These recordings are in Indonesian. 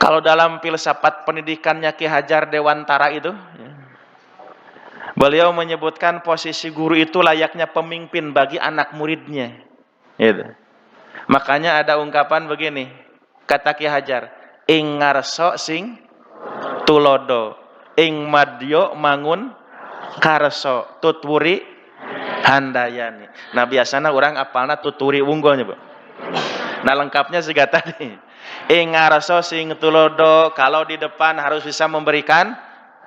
Kalau dalam filsafat pendidikannya Ki Hajar Dewantara itu, beliau menyebutkan posisi guru itu layaknya pemimpin bagi anak muridnya. Gitu. Makanya ada ungkapan begini, kata Ki Hajar, ing ngarso sing tulodo, ing madyo mangun karso, tutwuri handayani. Nah biasanya orang apalna tuturi unggulnya, Bu. Nah lengkapnya juga tadi. Ing ngarso sing tulodo, kalau di depan harus bisa memberikan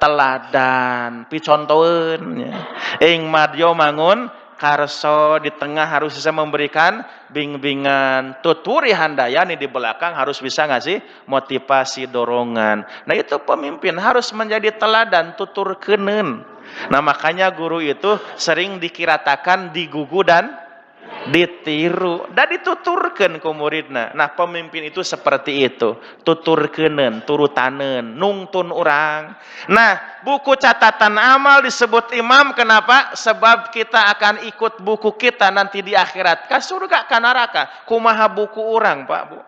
teladan, picontoeun. Ing madyo mangun karso, di tengah harus bisa memberikan bimbingan, tuturi handayani, di belakang harus bisa ngasih motivasi, dorongan. Nah itu pemimpin harus menjadi teladan, tutur kenen. Nah makanya guru itu sering dikiratakan digugu dan ditiru dan dituturkan ke muridna. Nah pemimpin itu seperti itu, tuturkeuneun, turutaneun, nungtun orang. Nah buku catatan amal disebut imam, kenapa? Sebab kita akan ikut buku kita nanti di akhirat ka surga ka neraka. Kumaha buku orang, Pak, Bu?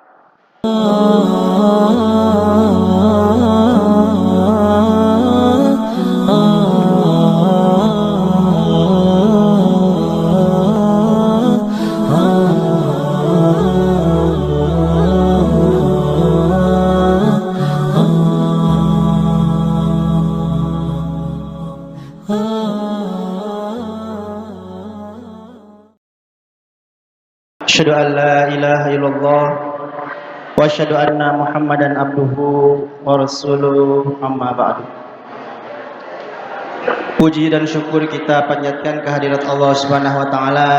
Asyhadu an la ilaha illallah wa asyhadu anna Muhammadan abduhu wa rasuluh, amma ba'du. Puji dan syukur kita panjatkan kehadirat Allah Subhanahu wa taala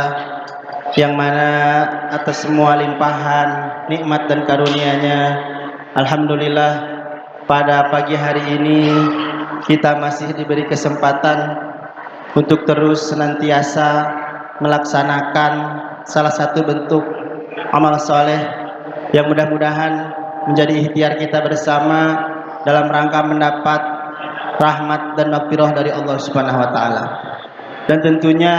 yang mana atas semua limpahan nikmat dan karunia-Nya, alhamdulillah pada pagi hari ini kita masih diberi kesempatan untuk terus senantiasa melaksanakan salah satu bentuk amal soleh yang mudah-mudahan menjadi ikhtiar kita bersama dalam rangka mendapat rahmat dan maghfirah dari Allah Subhanahu wa taala. Dan tentunya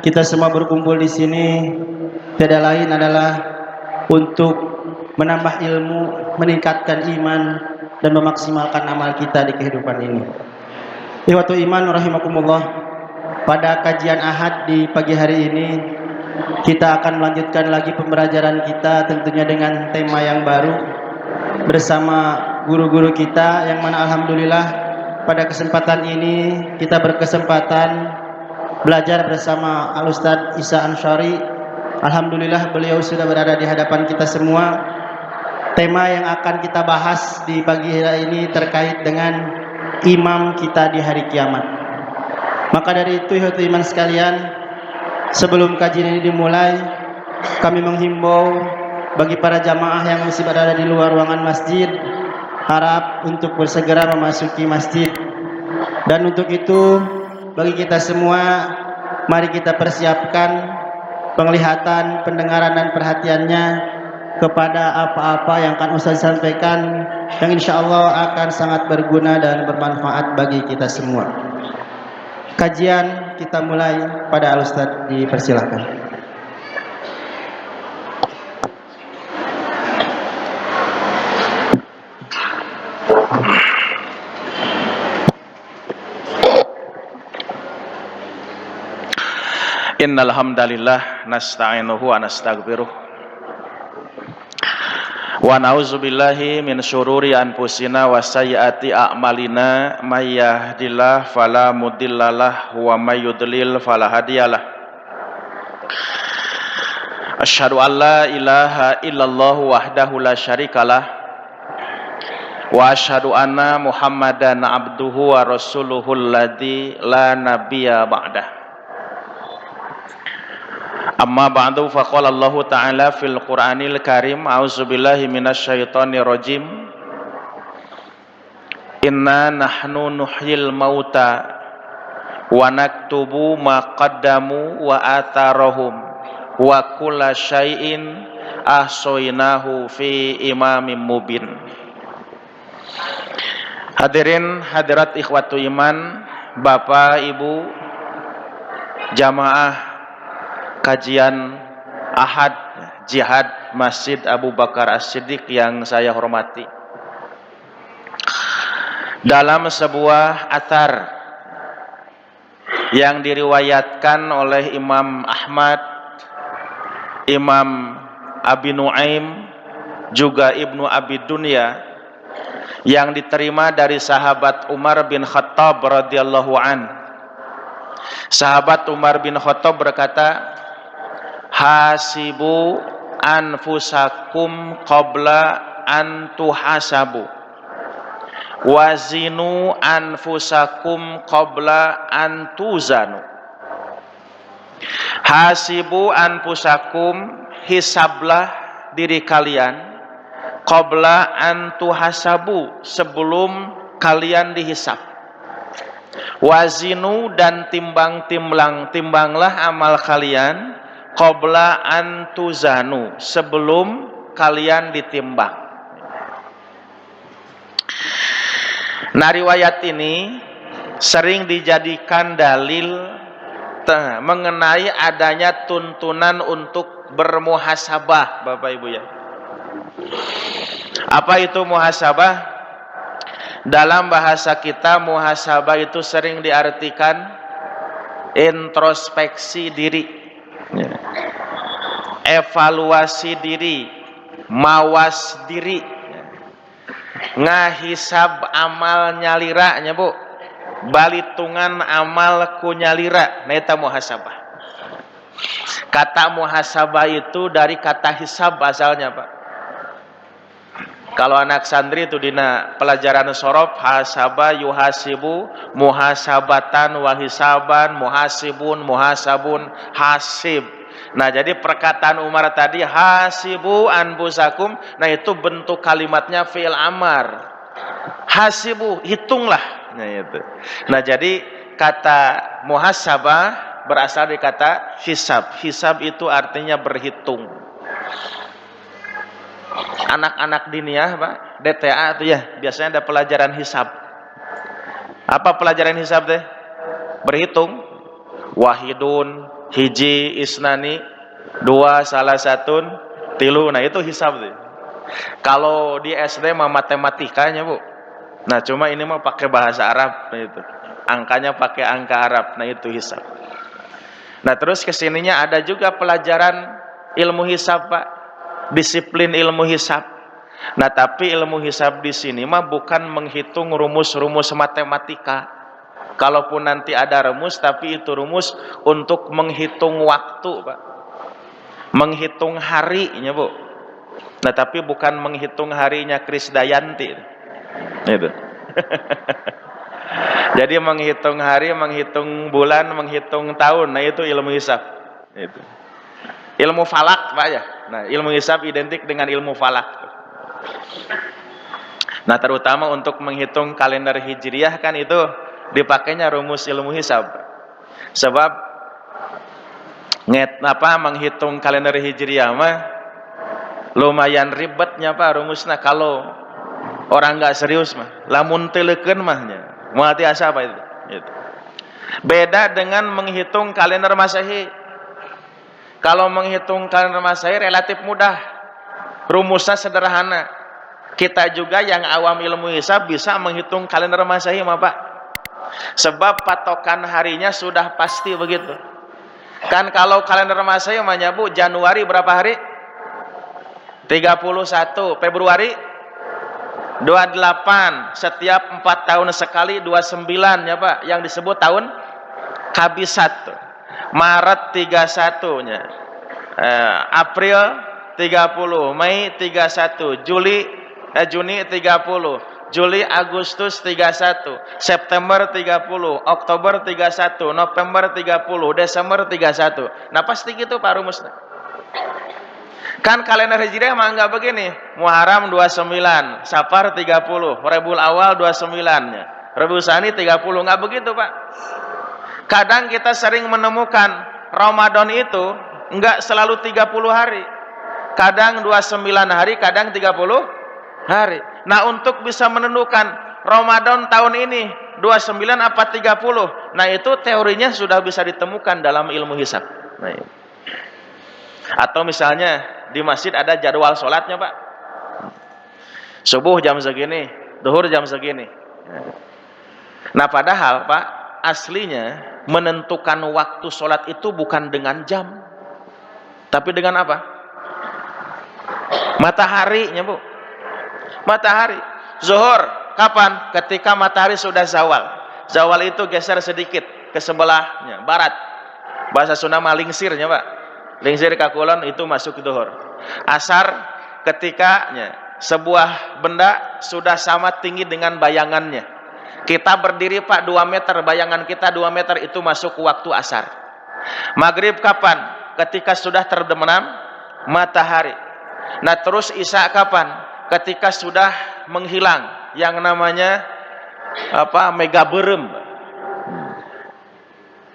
kita semua berkumpul di sini tidak lain adalah untuk menambah ilmu, meningkatkan iman dan memaksimalkan amal kita di kehidupan ini. Ikhwatul iman rahimakumullah, pada kajian Ahad di pagi hari ini kita akan melanjutkan lagi pembelajaran kita tentunya dengan tema yang baru bersama guru-guru kita, yang mana alhamdulillah pada kesempatan ini kita berkesempatan belajar bersama Al-Ustadz Isa Ansyari. Alhamdulillah beliau sudah berada di hadapan kita semua. Tema yang akan kita bahas di pagi hari ini terkait dengan imam kita di hari kiamat. Maka dari itu ikhwatul iman sekalian, sebelum kajian ini dimulai, kami menghimbau bagi para jamaah yang masih berada di luar ruangan masjid, harap untuk bersegera memasuki masjid. Dan untuk itu, bagi kita semua, mari kita persiapkan penglihatan, pendengaran dan perhatiannya kepada apa-apa yang akan Ustaz sampaikan, yang insya Allah akan sangat berguna dan bermanfaat bagi kita semua. Kajian kita mulai, pada Al-Ustadz dipersilahkan. Innal hamdalillah nasta'inuhu wa nastaghfiruh wa na'udzubillahi min syururi anfusina wa sayyiati a'malina, may yahdihillahu fala mudhillalah wa may yudlil fala hadiyalah. Asyhadu an la ilaha illallah wahdahu la syarikalah wa asyhadu anna Muhammadan abduhu wa rasuluhul ladzi la nabiyya ba'dah. Amma ba'du, faqala Allah Ta'ala fil Qur'anil Karim, a'udzubillahi minasyaitonir rajim. Inna nahnu nuhyil mauta wa naktubu ma qaddamu wa atharahum wa kulla syai'in ahsaynahu fi imamin mubin. Hadirin hadirat ikhwatu iman, Bapak Ibu jamaah kajian Ahad Jihad Masjid Abu Bakar As-Siddiq yang saya hormati. dalam sebuah athar yang diriwayatkan oleh Imam Ahmad, Imam Abi Nuaim, juga Ibnu Abi Dunya, yang diterima dari sahabat Umar bin Khattab radhiyallahu an. Sahabat Umar bin Khattab berkata, hasibu anfusakum qabla an tuhasabu, wazinu anfusakum qabla an tuzanu. Hasibu anfusakum, hisablah diri kalian, qabla an tuhasabu, sebelum kalian dihisab. Wazinu, dan timbanglah amal kalian, qabla an tuzanu, sebelum kalian ditimbang. Nah, riwayat ini sering dijadikan dalil mengenai adanya tuntunan untuk bermuhasabah, Bapak Ibu ya. Apa itu muhasabah? Dalam bahasa kita, muhasabah itu sering diartikan introspeksi diri, evaluasi diri, mawas diri, ngahisab amal nyaliranya, Bu, balitungan amal ku nyalira. Nah, itu muhasabah. Kata muhasabah itu dari kata hisab asalnya, Pak. Kalau anak santri itu dina pelajaran sorof, hasaba yuhasibu, muhasabatan wahisaban, muhasibun, muhasabun, hasib. Nah, jadi perkataan Umar tadi, hasibu anfusakum, nah itu bentuk kalimatnya fi'il amar. Hasibu, hitunglah. Nah, itu. Nah, jadi kata muhasabah berasal dari kata hisab. Hisab itu artinya berhitung. Anak-anak diniyah, Pak, DTA itu ya, biasanya ada pelajaran hisab. Apa pelajaran hisab teh? Berhitung. Wahidun, hiji, isnani, dua, salah satun, tilu. Nah, itu hisab teh. Kalau di SD mah matematikanya, Bu. Nah, cuma ini mah pakai bahasa Arab, nah itu. Angkanya pakai angka Arab, nah itu hisab. Nah, terus kesininya ada juga pelajaran ilmu hisab, Pak. Disiplin ilmu hisab. Nah, tapi ilmu hisab di sini mah bukan menghitung rumus-rumus matematika. Kalaupun nanti ada rumus, tapi itu rumus untuk menghitung waktu, Pak. Menghitung harinya, Bu. Nah, tapi bukan menghitung harinya Krisdayanti. Itu. Jadi menghitung hari, menghitung bulan, menghitung tahun. Nah, itu ilmu hisab. Itu. Ilmu falak, Pak ya. Nah, ilmu hisab identik dengan ilmu falak. Nah, terutama untuk menghitung kalender hijriah kan itu dipakainya rumus ilmu hisab. Sebab menghitung kalender hijriah mah lumayan ribetnya, Pak, rumusnya kalau orang nggak serius mah. Lamun teleukeun mahnya. Moal tiasa apa itu? Gitu. Beda dengan menghitung kalender Masehi. Kalau menghitung kalender Masehi relatif mudah, rumusnya sederhana. Kita juga yang awam ilmu hisab bisa menghitung kalender Masehi, Pak. Sebab patokan harinya sudah pasti begitu. Kan kalau kalender Masehi namanya, Bu, Januari berapa hari? 31. Februari 28. Setiap 4 tahun sekali 29 ya, Pak, yang disebut tahun kabisat. Maret 31 nya, April 30, Mei 31, Juni 30, Juli Agustus 31, September 30, Oktober 31, November 30, Desember 31. Nah, pasti gitu, Pak, rumusnya. Kan kalender hijriah mah enggak begini. Muharram 29, Safar 30, Rabiul Awal 29 nya, Rabiul Tsani 30, enggak begitu, Pak. Kadang kita sering menemukan Ramadan itu enggak selalu 30 hari. Kadang 29 hari, kadang 30 hari. Nah, untuk bisa menentukan Ramadan tahun ini 29 apa 30, nah itu teorinya sudah bisa ditemukan dalam ilmu hisab. Nah, atau misalnya di masjid ada jadwal sholatnya, Pak. Subuh jam segini, duhur jam segini. Nah padahal Pak, aslinya menentukan waktu sholat itu bukan dengan jam, tapi dengan apa? Mataharinya Bu. Matahari. Zuhur kapan? Ketika matahari sudah zawal. Zawal itu geser sedikit ke sebelahnya, barat. Bahasa Sunda mah lingsirnya Pak. Lingsir ka kulon itu masuk zuhur. Asar ketika sebuah benda sudah sama tinggi dengan bayangannya. Kita berdiri Pak 2 meter, bayangan kita 2 meter, itu masuk waktu asar. Maghrib kapan? Ketika sudah terbenam matahari. Nah terus isya kapan? Ketika sudah menghilang yang namanya mega berem.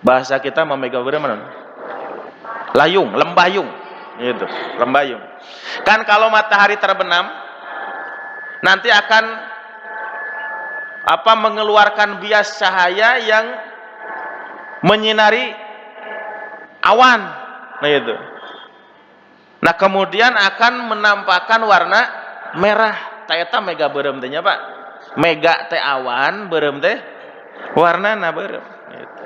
Bahasa kita mega berem mana? Layung, lembayung. Gitu, lembayung. Kan kalau matahari terbenam nanti akan mengeluarkan bias cahaya yang menyinari awan. Nah itu. Nah kemudian akan menampakkan warna merah. Eta mega berem teh nya Pak. Mega teh awan, berem teh warnana berem. Gitu.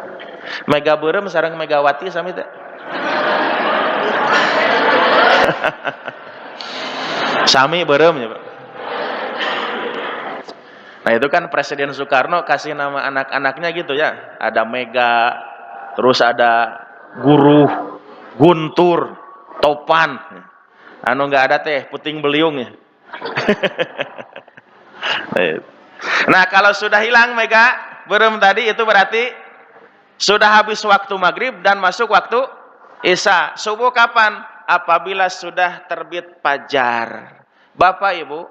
Mega berem sareng Megawati sami teh. Sami berem ya Pak. Nah itu kan Presiden Soekarno kasih nama anak-anaknya gitu ya. Ada Mega, terus ada Guru, Guntur, Topan. Anu nggak ada teh puting beliung ya. Nah kalau sudah hilang Mega berem tadi, itu berarti sudah habis waktu maghrib dan masuk waktu isya. Subuh kapan? Apabila sudah terbit fajar. Bapak Ibu,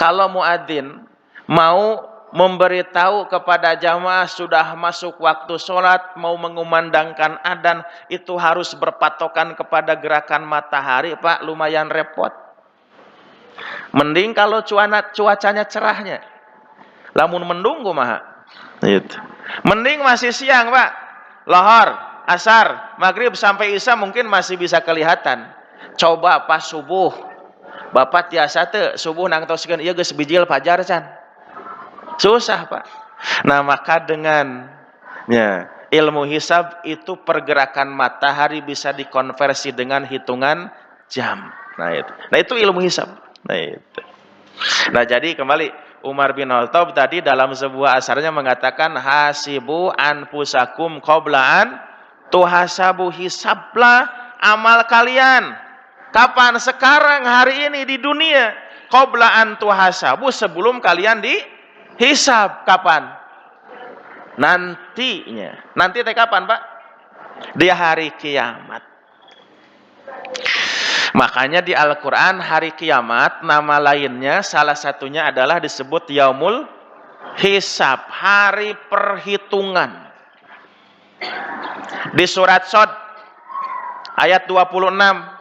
kalau muadzin mau memberitahu kepada jamaah sudah masuk waktu sholat, mau mengumandangkan adzan, itu harus berpatokan kepada gerakan matahari Pak, lumayan repot. Mending kalau cuacanya cerahnya. Lamun mendung kumaha? Gitu. Mending masih siang Pak, lohor, asar, maghrib sampai isya mungkin masih bisa kelihatan. Coba pas subuh, Bapak tiasa teu subuh nang toskeun ieu geus bijil fajar can. Susah Pak. Nah maka dengan ilmu hisab itu pergerakan matahari bisa dikonversi dengan hitungan jam. Nah itu ilmu hisab. Nah jadi kembali Umar bin Khattab tadi dalam sebuah asarnya mengatakan hasibu anfusakum qablaan tuhasabu, hisablah amal kalian. Kapan? Sekarang, hari ini di dunia. Qablaan tuhasabu, sebelum kalian dihisab. Kapan? Nantinya. Nanti teh kapan Pak? Di hari kiamat. Makanya di Al-Quran hari kiamat nama lainnya salah satunya adalah disebut Yaumul Hisab, hari perhitungan. Di surat Shad ayat 26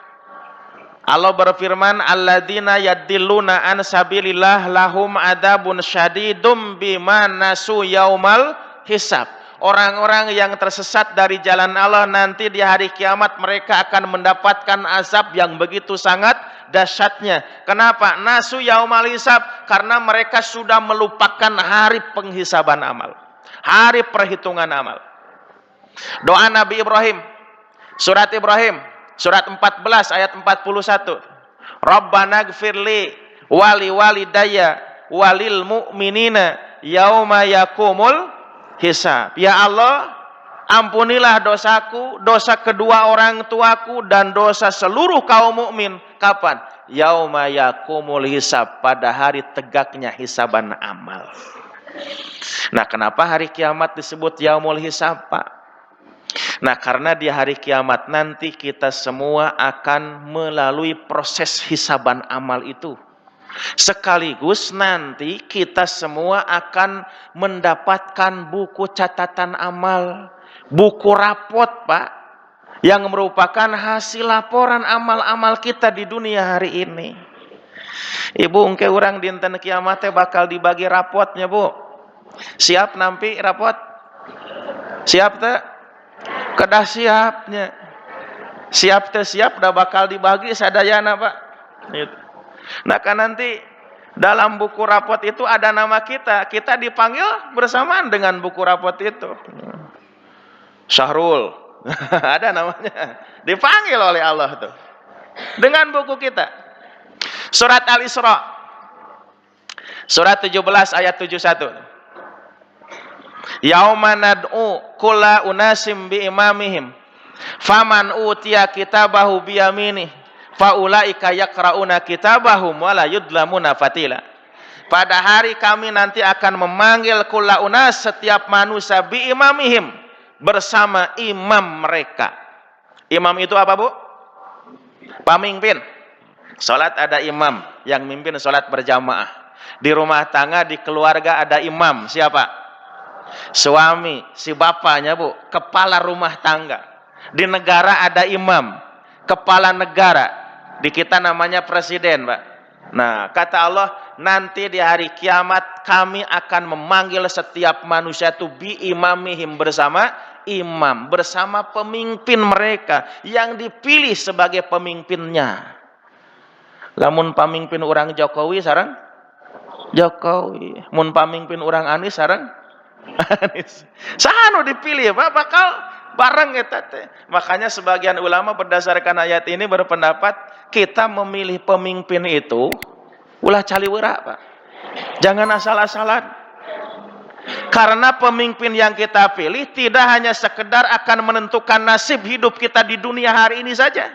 Allah berfirman, alladzina yaddilluna an sabilillah lahum adzabun syadidum bima nasu yaumal hisab. Orang-orang yang tersesat dari jalan Allah nanti di hari kiamat mereka akan mendapatkan azab yang begitu sangat dahsyatnya. Kenapa? Nasu yaumal hisab, karena mereka sudah melupakan hari penghisaban amal, hari perhitungan amal. Doa Nabi Ibrahim, surat Ibrahim, surat 14 ayat 41. Rabbana gfirli wali walidayya walil mu'minina yauma yakumul hisab. Ya Allah, ampunilah dosaku, dosa kedua orang tuaku, dan dosa seluruh kaum mukmin. Kapan? Yauma yakumul hisab, pada hari tegaknya hisaban amal. Nah, kenapa hari kiamat disebut yaumul hisab, Pak? Nah, karena di hari kiamat nanti kita semua akan melalui proses hisaban amal itu. Sekaligus nanti kita semua akan mendapatkan buku catatan amal, buku rapot Pak, yang merupakan hasil laporan amal-amal kita di dunia hari ini. Ibu engke urang dinten kiamat bakal dibagi rapotnya Bu. Siap nampi rapot? Siap teh? Kedah siapnya. Siap teh siap dah bakal dibagi sadayana Pak. Gitu. Nah kan nanti Dalam buku rapot itu ada nama kita. Kita dipanggil bersamaan dengan buku rapot itu. Syahrul. Ada namanya. Dipanggil oleh Allah tuh. Dengan buku kita. Surat Al-Isra. Surat 17 ayat 71. Yauma nad'u kulla unasim bi imamihim. Faman utiya kitabahu biyaminih faulaika yaqrauna kitabahum wala yudlamuna fatila. Pada hari kami nanti akan memanggil kulla unas, setiap manusia bi imamihim, bersama imam mereka. Imam itu apa, Bu? Pemimpin. Salat ada imam yang mimpin salat berjamaah. Di rumah tangga, di keluarga ada imam. Siapa? Suami, si bapaknya, Bu, kepala rumah tangga. Di negara ada imam, kepala negara. Di kita namanya presiden, Pak. Nah, kata Allah, nanti di hari kiamat kami akan memanggil setiap manusia itu bi imamihim, bersama imam, bersama pemimpin mereka yang dipilih sebagai pemimpinnya. Lamun pamimpin orang Jokowi sareng Jokowi, mun pamimpin orang Anies sareng Anies. Sanu dipilih, Pak, bakal bareng eta teh. Makanya sebagian ulama berdasarkan ayat ini berpendapat kita memilih pemimpin itu ulah caliweurak, Pak. Jangan asal-asalan. Karena pemimpin yang kita pilih tidak hanya sekedar akan menentukan nasib hidup kita di dunia hari ini saja.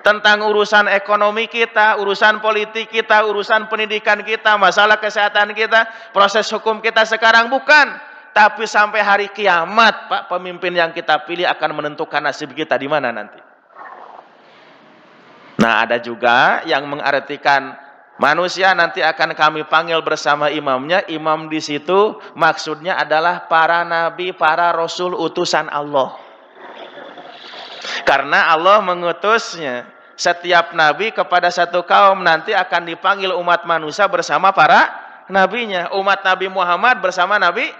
Tentang urusan ekonomi kita, urusan politik kita, urusan pendidikan kita, masalah kesehatan kita, proses hukum kita sekarang, bukan. Tapi sampai hari kiamat, Pak, pemimpin yang kita pilih akan menentukan nasib kita di mana nanti. Nah, ada juga yang mengartikan manusia nanti akan kami panggil bersama imamnya. Imam di situ maksudnya adalah para nabi, para rasul utusan Allah. Karena Allah mengutusnya setiap nabi kepada satu kaum, nanti akan dipanggil umat manusia bersama para nabinya. Umat Nabi Muhammad bersama Nabi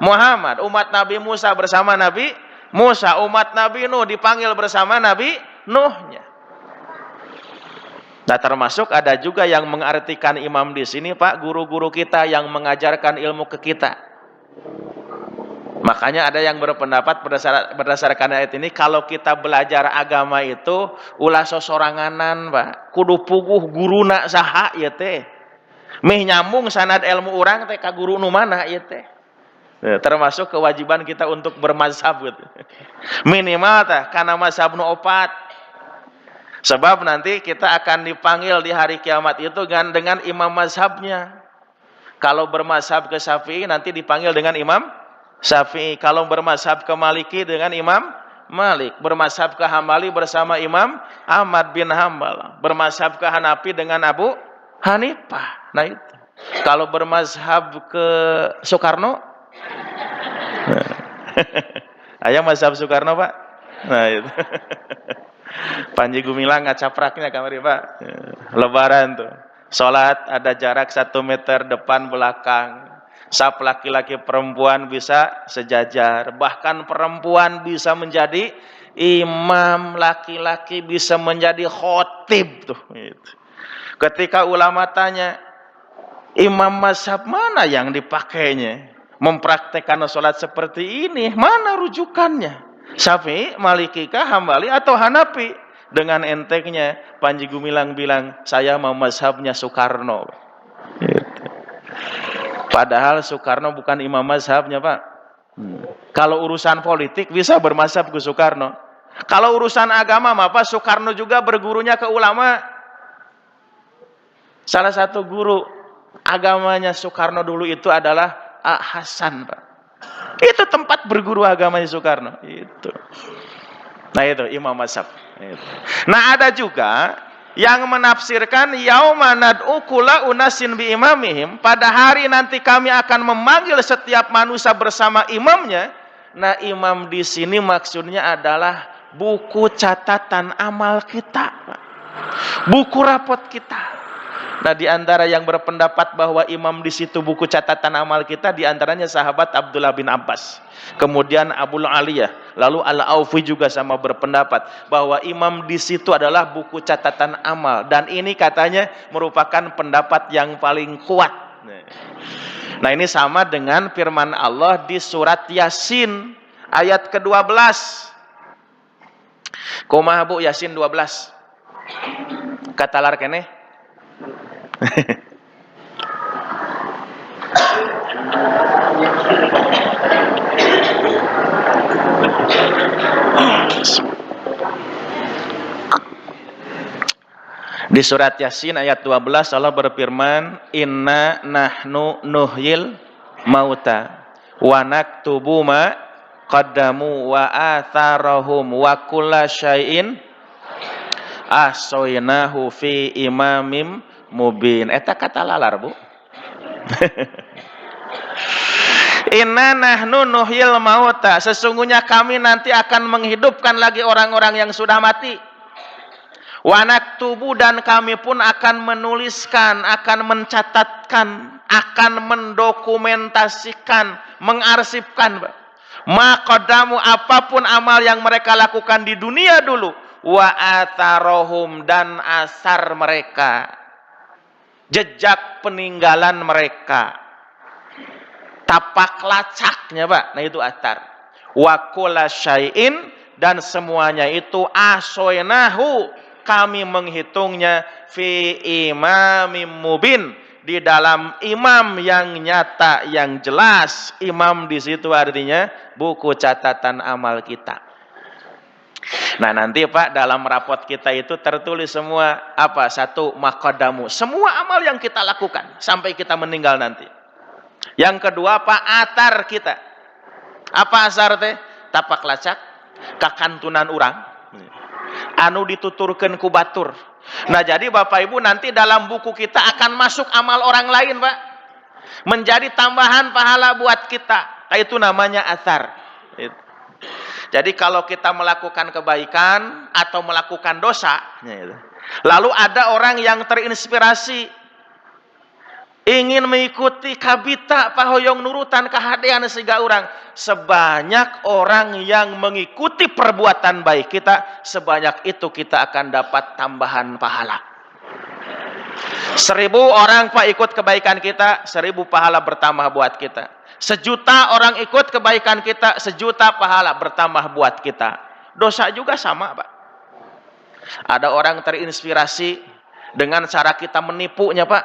Muhammad, umat Nabi Musa bersama Nabi Musa, umat Nabi Nuh dipanggil bersama Nabi Nuhnya. Nah, termasuk ada juga yang mengartikan imam di sini, Pak, guru-guru kita yang mengajarkan ilmu ke kita. Makanya ada yang berpendapat berdasarkan ayat ini, kalau kita belajar agama itu ulah sosoranganan, Pak. Kudu puguh guruna saha ieu teh. Meh nyambung sanad ilmu urang teh ka guru nu mana ieu teh. Termasuk kewajiban kita untuk bermazhab gitu. Minimal tah kana mazhab nu opat. Sebab nanti kita akan dipanggil di hari kiamat itu dengan imam mazhabnya. Kalau bermazhab ke Syafi'i nanti dipanggil dengan imam Syafi'i. Kalau bermazhab ke Maliki dengan imam Malik. Bermazhab ke Hambali bersama imam Ahmad bin Hambal. Bermazhab ke Hanafi dengan Abu Hanifah. Nah itu. Kalau bermazhab ke Soekarno, ayah mazhab Soekarno, Pak. Nah itu. Panji Gumilang ngacapraknya kamari, Pak. Lebaran tuh. Sholat ada jarak 1 meter depan belakang. Saf laki-laki perempuan bisa sejajar. Bahkan perempuan bisa menjadi imam, laki-laki bisa menjadi khotib tuh. Gitu. Ketika ulama tanya, imam mazhab mana yang dipakainya? Mempraktekkan sholat seperti ini, mana rujukannya? Syafi'i, Malikikah, Hambali, atau Hanafi? Dengan entengnya Panji Gumilang bilang, saya mau mazhabnya Soekarno. Gitu. Padahal Soekarno bukan imam mazhabnya, Pak. Kalau urusan politik bisa bermazhab ke Soekarno. Kalau urusan agama, Pak, Soekarno juga bergurunya ke ulama. Salah satu guru agamanya Soekarno dulu itu adalah Hasan, Pak. Itu tempat berguru agamanya Soekarno. Itu. Nah itu imam mazhab. Itu. Nah ada juga yang menafsirkan yauma nad'u kulla unasin bi imamihim, pada hari nanti kami akan memanggil setiap manusia bersama imamnya. Nah imam di sini maksudnya adalah buku catatan amal kita, Pak. Buku rapot kita. Nah, di antara yang berpendapat bahwa imam di situ buku catatan amal kita, di antaranya sahabat Abdullah bin Abbas. Kemudian Abul Aliyah, lalu Al-Aufi juga sama berpendapat bahwa imam di situ adalah buku catatan amal, dan ini katanya merupakan pendapat yang paling kuat. Nah, ini sama dengan firman Allah di surat Yasin ayat ke-12. Kumaha Bu Yasin 12? Katalar keneh. Di surat Yasin ayat 12 Allah berfirman, "Inna nahnu nuhyil mauta wa naktubu ma qaddamu wa atharahum wa kulla syai'in ahsaynahu fi imamim mubin." Eta kata lalar, Bu. Inna nahnu nuhyil mauta, sesungguhnya kami nanti akan menghidupkan lagi orang-orang yang sudah mati. Wa naktubu, dan kami pun akan menuliskan, akan mencatatkan, akan mendokumentasikan, mengarsipkan ma qaddamu, apapun amal yang mereka lakukan di dunia dulu, wa atharohum, dan asar mereka, jejak peninggalan mereka, tapak lacaknya, Pak. Nah, itu athar. Wa kulla syai'in, dan semuanya itu ahsaynahu, kami menghitungnya fi imamim mubin, di dalam imam yang nyata, yang jelas. Imam di situ artinya buku catatan amal kita. Nah, nanti Pak, dalam rapot kita itu tertulis semua apa? Satu, maqaddamu, semua amal yang kita lakukan sampai kita meninggal nanti. Yang kedua, Pak, atar kita. Apa asar teh? Tapak lacak, kakantunan urang, anu dituturkeun ku batur. Nah, jadi Bapak Ibu, nanti dalam buku kita akan masuk amal orang lain, Pak, menjadi tambahan pahala buat kita. Nah, itu namanya athar. Jadi kalau kita melakukan kebaikan atau melakukan dosa, lalu ada orang yang terinspirasi ingin mengikuti kabita pahoyong nurutan kahadean siga urang, sebanyak orang yang mengikuti perbuatan baik kita, sebanyak itu kita akan dapat tambahan pahala. 1000 orang Pak ikut kebaikan kita, 1000 pahala bertambah buat kita. 1.000.000 orang ikut kebaikan kita, 1.000.000 pahala bertambah buat kita. Dosa juga sama, Pak. Ada orang terinspirasi dengan cara kita menipunya, Pak.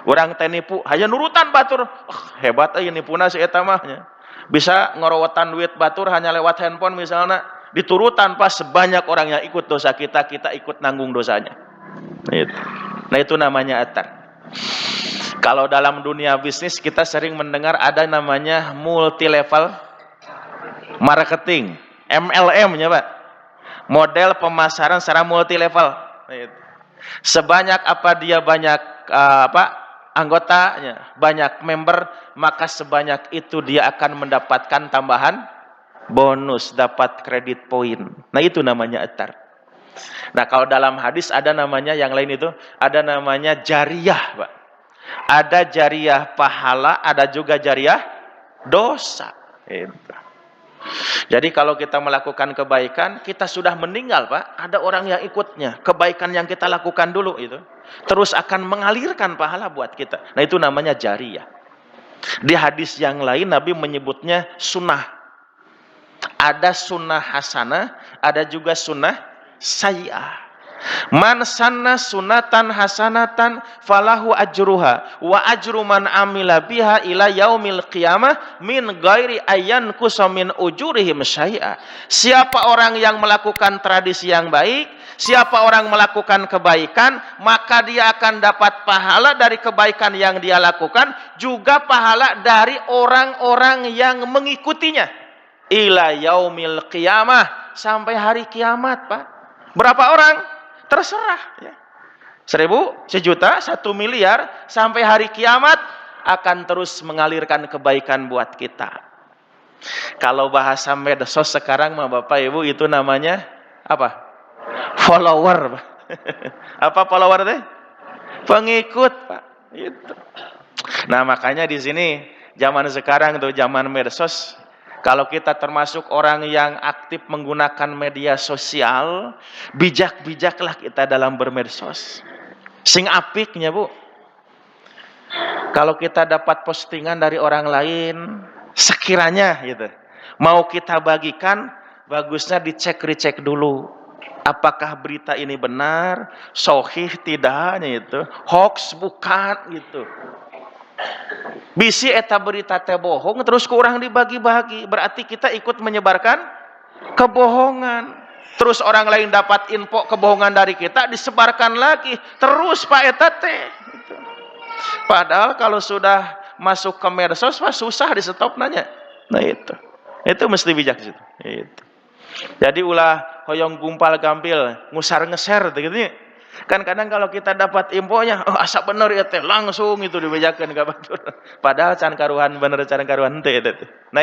Orang teh nipu, hanya nurutan batur. Hebat euy nipuna si eta mah. Bisa ngorowotan duit batur hanya lewat handphone misalnya, diturutan pas sebanyak orang yang ikut dosa kita, kita ikut nanggung dosanya. Nah, itu namanya atar. Kalau dalam dunia bisnis kita sering mendengar ada namanya multi level marketing, MLM-nya, Pak. Model pemasaran secara multi level. Sebanyak apa dia banyak anggotanya, banyak member, maka sebanyak itu dia akan mendapatkan tambahan bonus, dapat kredit poin. Nah, itu namanya atar. Nah, kalau dalam hadis ada namanya yang lain, itu ada namanya jariyah, Pak. Ada jariyah pahala, ada juga jariyah dosa. Jadi kalau kita melakukan kebaikan, kita sudah meninggal, Pak, ada orang yang ikutnya. Kebaikan yang kita lakukan dulu itu terus akan mengalirkan pahala buat kita. Nah, itu namanya jariyah. Di hadis yang lain Nabi menyebutnya sunnah. Ada sunnah hasanah, ada juga sunnah sayyi'ah. Man sanna sunatan hasanatan falahu ajruha wa ajru man amila biha ila yaumil qiyamah min ghairi ayyan kusamin ujurihim syai'a. Siapa orang yang melakukan tradisi yang baik, siapa orang melakukan kebaikan, maka dia akan dapat pahala dari kebaikan yang dia lakukan, juga pahala dari orang-orang yang mengikutinya ila yaumil qiyamah, sampai hari kiamat, Pak. Berapa orang? Terserah, ya. 1.000, 1.000.000, 1 miliar, sampai hari kiamat akan terus mengalirkan kebaikan buat kita. Kalau bahasa medsos sekarang mah Bapak Ibu, itu namanya apa? Follower. Apa follower teh? Pengikut, Pak. Itu. Nah, makanya di sini zaman sekarang tuh zaman medsos, kalau kita termasuk orang yang aktif menggunakan media sosial, bijak-bijaklah kita dalam bermedsos. Sing apiknya, Bu. Kalau kita dapat postingan dari orang lain, sekiranya gitu, mau kita bagikan, bagusnya dicek-recek dulu. Apakah berita ini benar, sahih tidaknya itu, hoax bukan gitu. Bisi eta berita teh bohong terus kurang dibagi-bagi, berarti kita ikut menyebarkan kebohongan. Terus orang lain dapat info kebohongan dari kita, disebarkan lagi terus Pak eta teh. Gitu. Padahal kalau sudah masuk ke medsos, Pak, susah di stop nanya. Nah itu mesti bijak situ. Itu. Jadi ulah hoyong gumpal gampil, ngusar ngeser gitu ya. Kan kadang kalau kita dapat infonya, oh asa bener ya teh, langsung itu dibejakeun ka batur. Padahal can karuhan bener can karuhan teh itu. Nah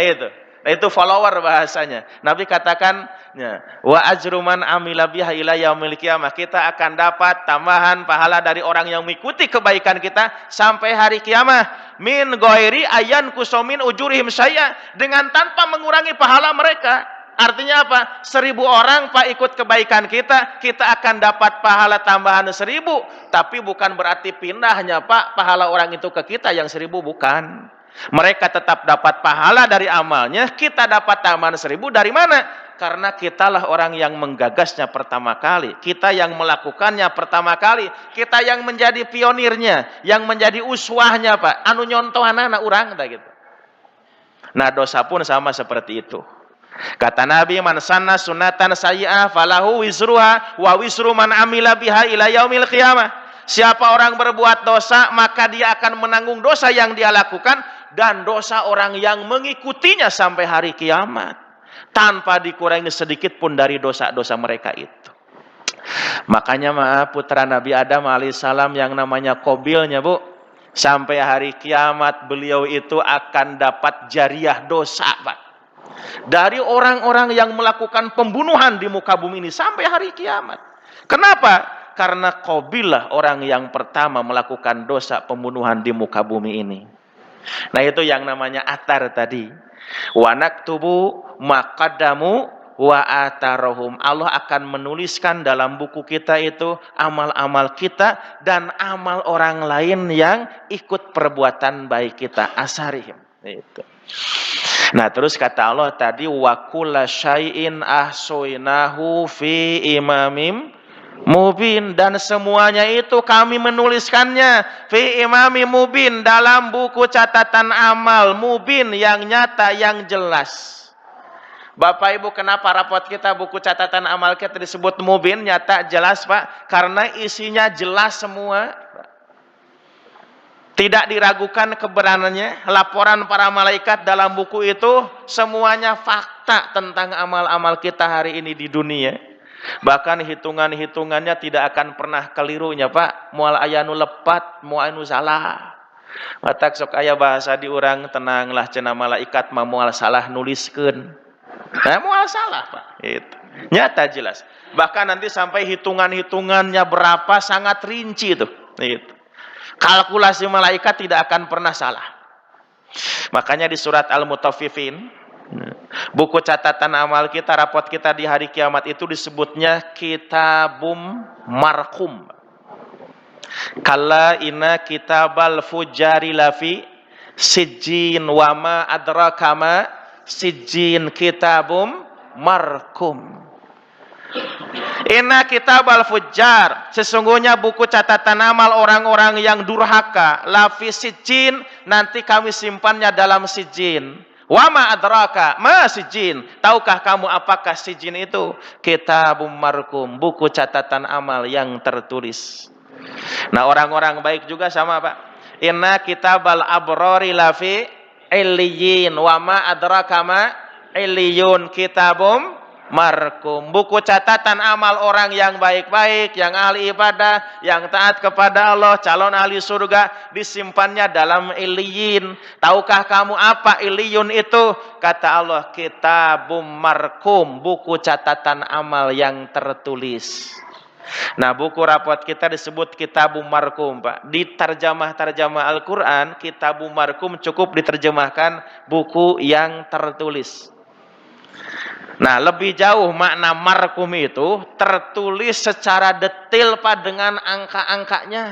itu follower bahasanya. Nabi katakan, ya, wa ajruman amila biha ila yaumil qiyamah. Kita akan dapat tambahan pahala dari orang yang mengikuti kebaikan kita sampai hari kiamat. Min ghairi ayan kusomin ujurihim saya, dengan tanpa mengurangi pahala mereka. Artinya apa? 1000 orang Pak ikut kebaikan kita, kita akan dapat pahala tambahan 1000. Tapi bukan berarti pindahnya Pak, pahala orang itu ke kita yang 1000, bukan. Mereka tetap dapat pahala dari amalnya, kita dapat tambahan 1000 dari mana? Karena kitalah orang yang menggagasnya pertama kali, kita yang melakukannya pertama kali, kita yang menjadi pionirnya, yang menjadi uswahnya Pak, anu nyontohanana urang gitu. Nah dosa pun sama seperti itu. Kata Nabi, man sanna sunatan sayyi'ah falahu wizruha wa wizru man amila biha ila yaumil qiyamah. Siapa orang berbuat dosa, maka dia akan menanggung dosa yang dia lakukan dan dosa orang yang mengikutinya sampai hari kiamat, tanpa dikurangi sedikit pun dari dosa-dosa mereka itu. Makanya maaf putra Nabi Adam alaihissalam yang namanya Qabilnya, Bu, sampai hari kiamat beliau itu akan dapat jariah dosa, Pak, dari orang-orang yang melakukan pembunuhan di muka bumi ini sampai hari kiamat. Kenapa? Karena Qabil lah orang yang pertama melakukan dosa pembunuhan di muka bumi ini. Nah itu yang namanya atar tadi. Wa naktubu maqaddamu wa atarohum. Allah akan menuliskan dalam buku kita itu amal-amal kita dan amal orang lain yang ikut perbuatan baik kita, asarihim. Itu. Nah terus kata Allah tadi, wa kulla syai'in ahsoinahu fi imamim mubin, dan semuanya itu kami menuliskannya fi imamim mubin, dalam buku catatan amal mubin, yang nyata, yang jelas. Bapak Ibu, kenapa rapot kita, buku catatan amal kita disebut mubin, nyata, jelas Pak? Karena isinya jelas semua, tidak diragukan kebenarannya. Laporan para malaikat dalam buku itu semuanya fakta tentang amal-amal kita hari ini di dunia. Bahkan hitungan-hitungannya tidak akan pernah kelirunya Pak. Mual ayanu lepat, mual anu salah. Matak sok aya bahasa diurang, tenanglah cenah malaikat mah mual salah nuliskeun. Nah, mual salah Pak. Itu nyata jelas. Bahkan nanti sampai hitungan-hitungannya berapa sangat rinci itu. Itu. Kalkulasi malaikat tidak akan pernah salah. Makanya di surat Al-Mutaffifin, buku catatan amal kita, rapot kita di hari kiamat itu disebutnya kitabum marqum. Kalla inna kitabal fujari lafi sijjin wa ma adraka ma sijjin kitabum marqum. Inna kitabal fujjar, sesungguhnya buku catatan amal orang-orang yang durhaka, lafi sijjin, nanti kami simpannya dalam sijjin. Wa ma adraka ma sijjin, tahukah kamu apakah sijjin itu? Kitabum marqum, buku catatan amal yang tertulis. Nah orang-orang baik juga sama Pak. Inna kitabal abrari lafi illiyin wa ma adraka ma illiyun kitabum marqum, buku catatan amal orang yang baik-baik, yang ahli ibadah, yang taat kepada Allah, calon ahli surga, disimpannya dalam illiyin. Tahukah kamu apa illiyun itu? Kata Allah, kitabum marqum, buku catatan amal yang tertulis. Nah, buku rapot kita disebut Kitabum Markum, Pak. Di terjemah Al-Quran, Kitabum Markum cukup diterjemahkan buku yang tertulis. Nah, lebih jauh makna markum itu tertulis secara detail, Pak, dengan angka-angkanya.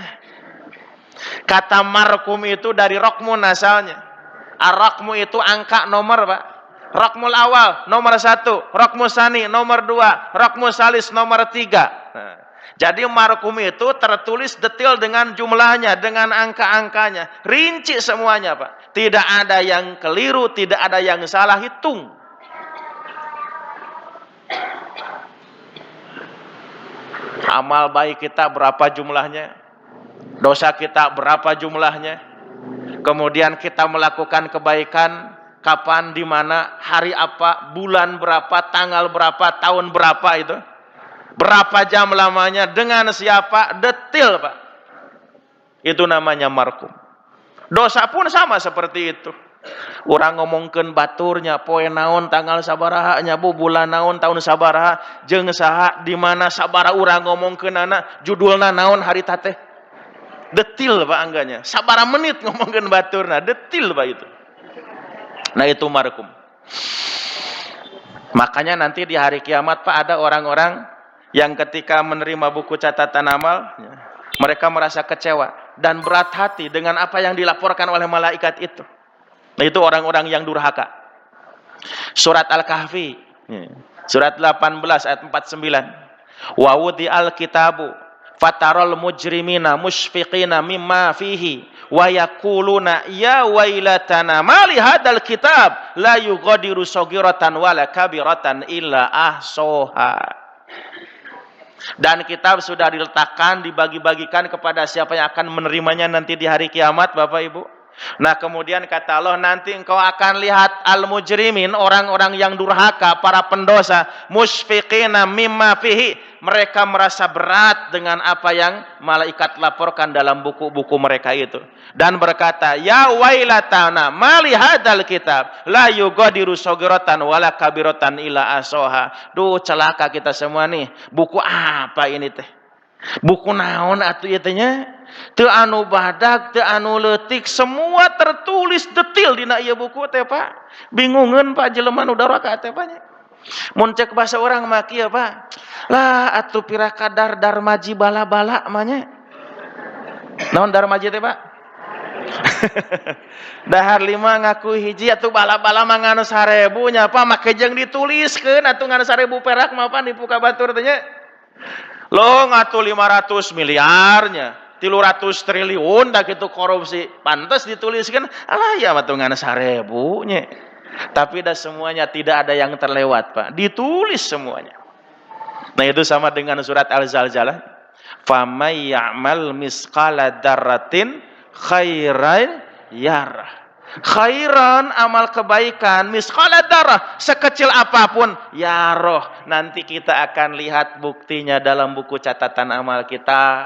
Kata markum itu dari rokmun asalnya. Ar-rokmu itu angka nomor, Pak. Rokmul awal nomor 1, rokmu sani nomor 2, rokmu salis nomor 3. Nah, jadi markum itu tertulis detail dengan jumlahnya, dengan angka-angkanya, rinci semuanya, Pak. Tidak ada yang keliru, tidak ada yang salah hitung. Amal baik kita berapa jumlahnya? Dosa kita berapa jumlahnya? Kemudian kita melakukan kebaikan kapan, di mana, hari apa, bulan berapa, tanggal berapa, tahun berapa itu? Berapa jam lamanya, dengan siapa, detail, Pak. Itu namanya markum. Dosa pun sama seperti itu. Orang ngomongkeun baturnya poe naon tanggal sabaraha nya bu, bulan naon tahun sabaraha, jeung saha di mana sabaraha urang ngomongkeunana, judulna naon harita teh. Detil, Pak, angganya. Sabaraha menit ngomongkeun baturna, detil, Pak, itu. Nah, itu markum. Makanya nanti di hari kiamat, Pak, ada orang-orang yang ketika menerima buku catatan amal, mereka merasa kecewa dan berat hati dengan apa yang dilaporkan oleh malaikat itu. Nah, itu orang-orang yang durhaka. Surat Al-Kahfi, surat 18 ayat 49. Wa wudi'al kitabu fatarul mujrimina musyfiqina mimma fihi wa yaquluna ya wailatana ma li hadzal kitab la yughadiru shaghiratan wala kabiratan illa ahsaha. Dan kitab sudah diletakkan, dibagi-bagikan kepada siapa yang akan menerimanya nanti di hari kiamat, Bapak Ibu. Nah, kemudian kata Allah, nanti engkau akan lihat al-mujrimin, orang-orang yang durhaka, para pendosa, musyfiqina mimma fihi, mereka merasa berat dengan apa yang malaikat laporkan dalam buku-buku mereka itu, dan berkata, ya wailatana mali hadzal kitab la yughadiru shaghiratan wala kabiratan illa ahsaha. Duh, celaka kita semua nih. Buku apa ini teh? Buku naon atuh ieu teh nya? Teu anu badag, teu anu leutik, semua tertulis detail dina ieu buku teh, Pak. Bingungeun, Pak, jelema nu durhaka teh, Pak. Mun cek bahasa urang mah kieu, Pak. Lah atuh pira kadar darmaji bala-bala mah nya. Naon darmaji teh, Pak? Dahar 5 ngaku hiji atuh bala-bala mah nganu 1000 nya, Pak. Make jeung dituliskeun atuh nganu 1000 perak mah, Pak, di puka batur teh nya. Lo ngatu 500 miliarnya, 300 triliun dah gitu korupsi, pantas dituliskan, alah ya matungan 1000 nya. Tapi dah semuanya tidak ada yang terlewat, Pak, ditulis semuanya. Nah, itu sama dengan surat Al-Zalzalah, famay ya'mal misqala dzarratin khairan yarah. Khairan, amal kebaikan, misqala dzarrah, sekecil apapun, ya roh, nanti kita akan lihat buktinya dalam buku catatan amal kita.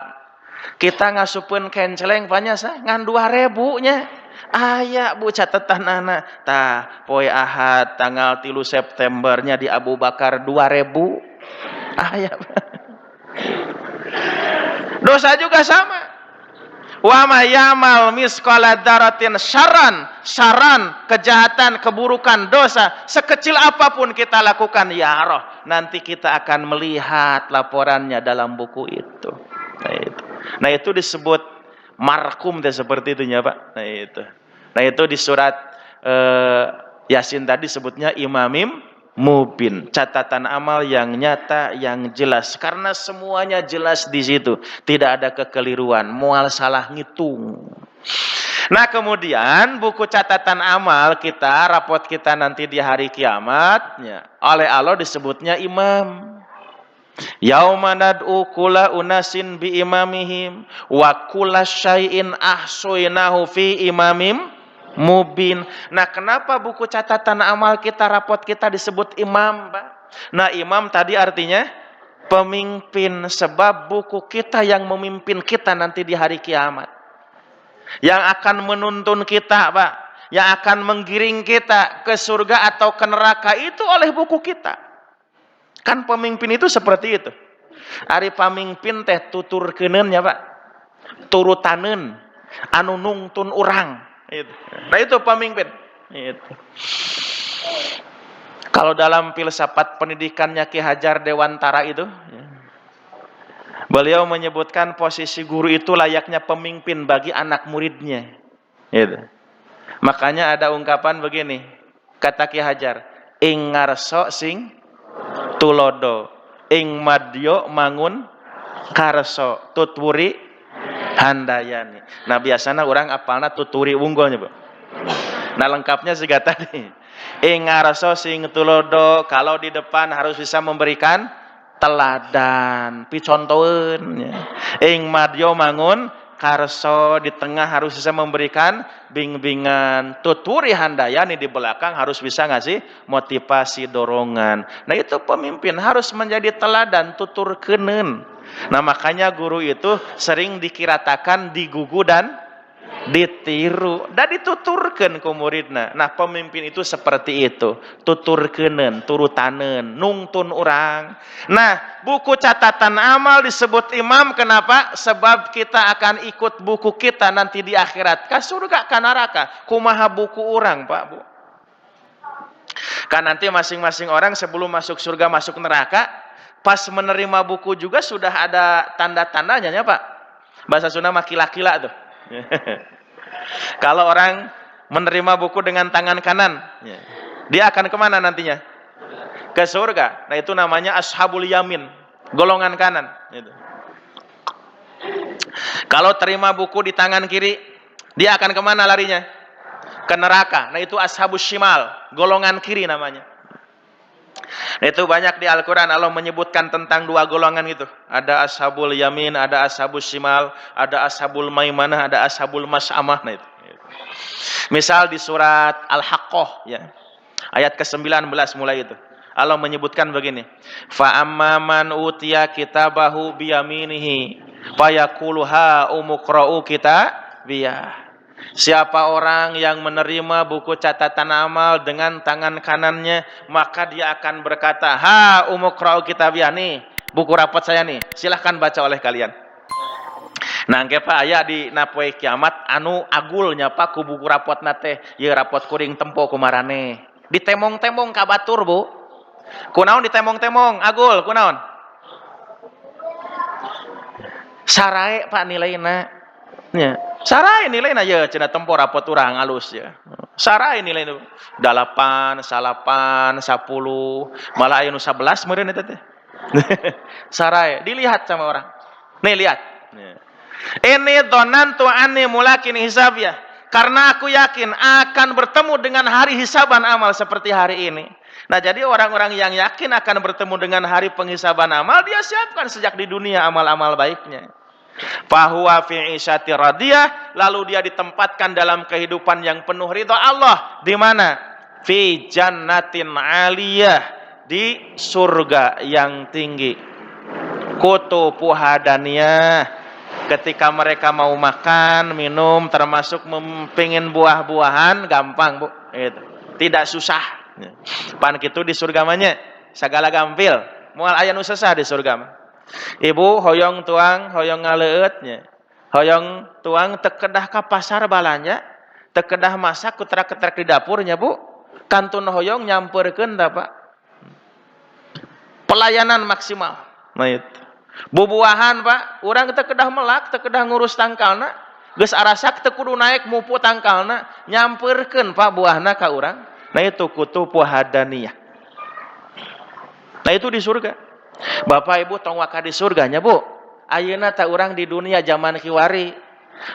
Kita ngasupeun kenceleng banyak sah ngan 2000 nya. Aya bu catatan anak tah poe Ahad tanggal 3 Septembernya di Abu Bakar 2000. Aya. Dosa juga sama. Wa ma yamal misqala dzarratin saran, kejahatan, keburukan, dosa, sekecil apapun kita lakukan, ya roh, nanti kita akan melihat laporannya dalam buku itu. Nah, itu disebut markum, seperti itu ya, Pak. Nah, itu di surat Yasin tadi sebutnya imamim mubin, catatan amal yang nyata, yang jelas, karena semuanya jelas di situ, tidak ada kekeliruan, moal salah ngitung. Nah, kemudian buku catatan amal kita, rapot kita nanti di hari kiamat, oleh Allah disebutnya imam. Yauma nad'u kulla unasin bi imamihim wa kulla syai'in ahsaynahu fi imamim mubin. Nah, kenapa buku catatan amal kita, rapot kita disebut imam, Pak? Nah, imam tadi artinya pemimpin, sebab buku kita yang memimpin kita nanti di hari kiamat, yang akan menuntun kita, Pak, yang akan menggiring kita ke surga atau ke neraka itu oleh buku kita. Kan pemimpin itu seperti itu. Ari pamimpin teh tuturkeuneun nya Pak. Turutaneun anu nungtun urang. Gitu. Nah itu pemimpin. Gitu. Kalau dalam filsafat pendidikannya Ki Hajar Dewantara itu, beliau menyebutkan posisi guru itu layaknya pemimpin bagi anak muridnya. Gitu. Makanya ada ungkapan begini, kata Ki Hajar, ing ngarso sing tulodo, ing madyo mangun karso, tutwuri handayani. Nah biasanya orang apalna tuturi unggulnya, Bu. Nah lengkapnya juga tadi. Ing ngarso sing tulodo, kalau di depan harus bisa memberikan teladan, picontoeun. Ing madyo mangun karso, di tengah harus bisa memberikan bimbingan. Tuturi handayani, di belakang harus bisa ngasih motivasi, dorongan. Nah itu pemimpin harus menjadi teladan, tuturkeuneun. Nah makanya guru itu sering dikiratakan digugu dan ditiru dan dituturkeun ku muridna. Nah pemimpin itu seperti itu, tuturkeuneun, turutaneun, nungtun urang. Nah buku catatan amal disebut imam, kenapa? Sebab kita akan ikut buku kita nanti di akhirat ka surga ka neraka. Kumaha buku urang Pak Bu? Kan nanti masing-masing orang sebelum masuk surga masuk neraka, pas menerima buku juga sudah ada tanda-tandanya ya Pak. Bahasa Sunda mah kila-kila tuh. Kalau orang menerima buku dengan tangan kanan, dia akan kemana nantinya? Ke surga. Nah itu namanya ashabul yamin, golongan kanan. Kalau terima buku di tangan kiri, dia akan kemana larinya? Ke neraka. Nah itu ashabus shimal, golongan kiri namanya. Nah, itu banyak di Al-Quran Allah menyebutkan tentang dua golongan itu. Ada ashabul yamin, ada ashabul shimal, ada ashabul maimanah, ada ashabul mas'amah. Nah, itu. Misal di surat Al-Haqqah ya, ayat ke-19 mulai itu. Allah menyebutkan begini. Fa amman utiya kitabahu biyaminihi fayaqulu ha umqra'u kitabiyah. Siapa orang yang menerima buku catatan amal dengan tangan kanannya, maka dia akan berkata, ha umqra'u kitabiyah, nih buku rapot saya nih, silahkan baca oleh kalian. Nah engke Pak aya di napoe kiamat anu agulnya Pak ku buku rapot nate, ye rapot kuring tempo kumarane. Ditemong-temong ka batur Bu. Kunaon ditemong-temong? Agul kunaon? Sarae Pak nilaina. Nya. Sarae nilaina ye cenah tempo rapot urang alus ya. Sarae nilaina 8, 8, 10, malah aya nu 11 meureun eta teh. Sarae dilihat sama orang. Nih lihat. Ini donantu anni mulakin hisab ya. Karena aku yakin akan bertemu dengan hari hisaban amal seperti hari ini. Nah jadi orang-orang yang yakin akan bertemu dengan hari penghisaban amal, dia siapkan sejak di dunia amal-amal baiknya. Fahuwa fi isyati radiyah, lalu dia ditempatkan dalam kehidupan yang penuh ridha Allah. Di mana? Fi jannatin aliyah, di surga yang tinggi. Kutupuha hadaniyah. Ketika mereka mau makan, minum, termasuk pengen buah-buahan, gampang Bu. Itu. Tidak susah. Pan kitu di surga manya sagala gampil. Moal aya nu sesah di surga mah. Ibu hoyong tuang, hoyong ngaleueut nya. Hoyong tuang teu kedah ka pasar balanja, teu kedah masak kutrak-ketrak di dapurnya Bu. Kantun hoyong nyampeurkeun da Pak. Pelayanan maksimal. Nah itu. Bubuahan Pak, urang teu kedah melak, teu kedah ngurus tangkalna, geus arasak teu kudu naik mupu tangkalna, nyampeurkeun Pak buahna ka urang. Nah itu kutupu hadaniyah. Nah itu di surga. Bapak Ibu tong waka di surganya Bu. Ayeuna ta urang di dunia zaman kiwari.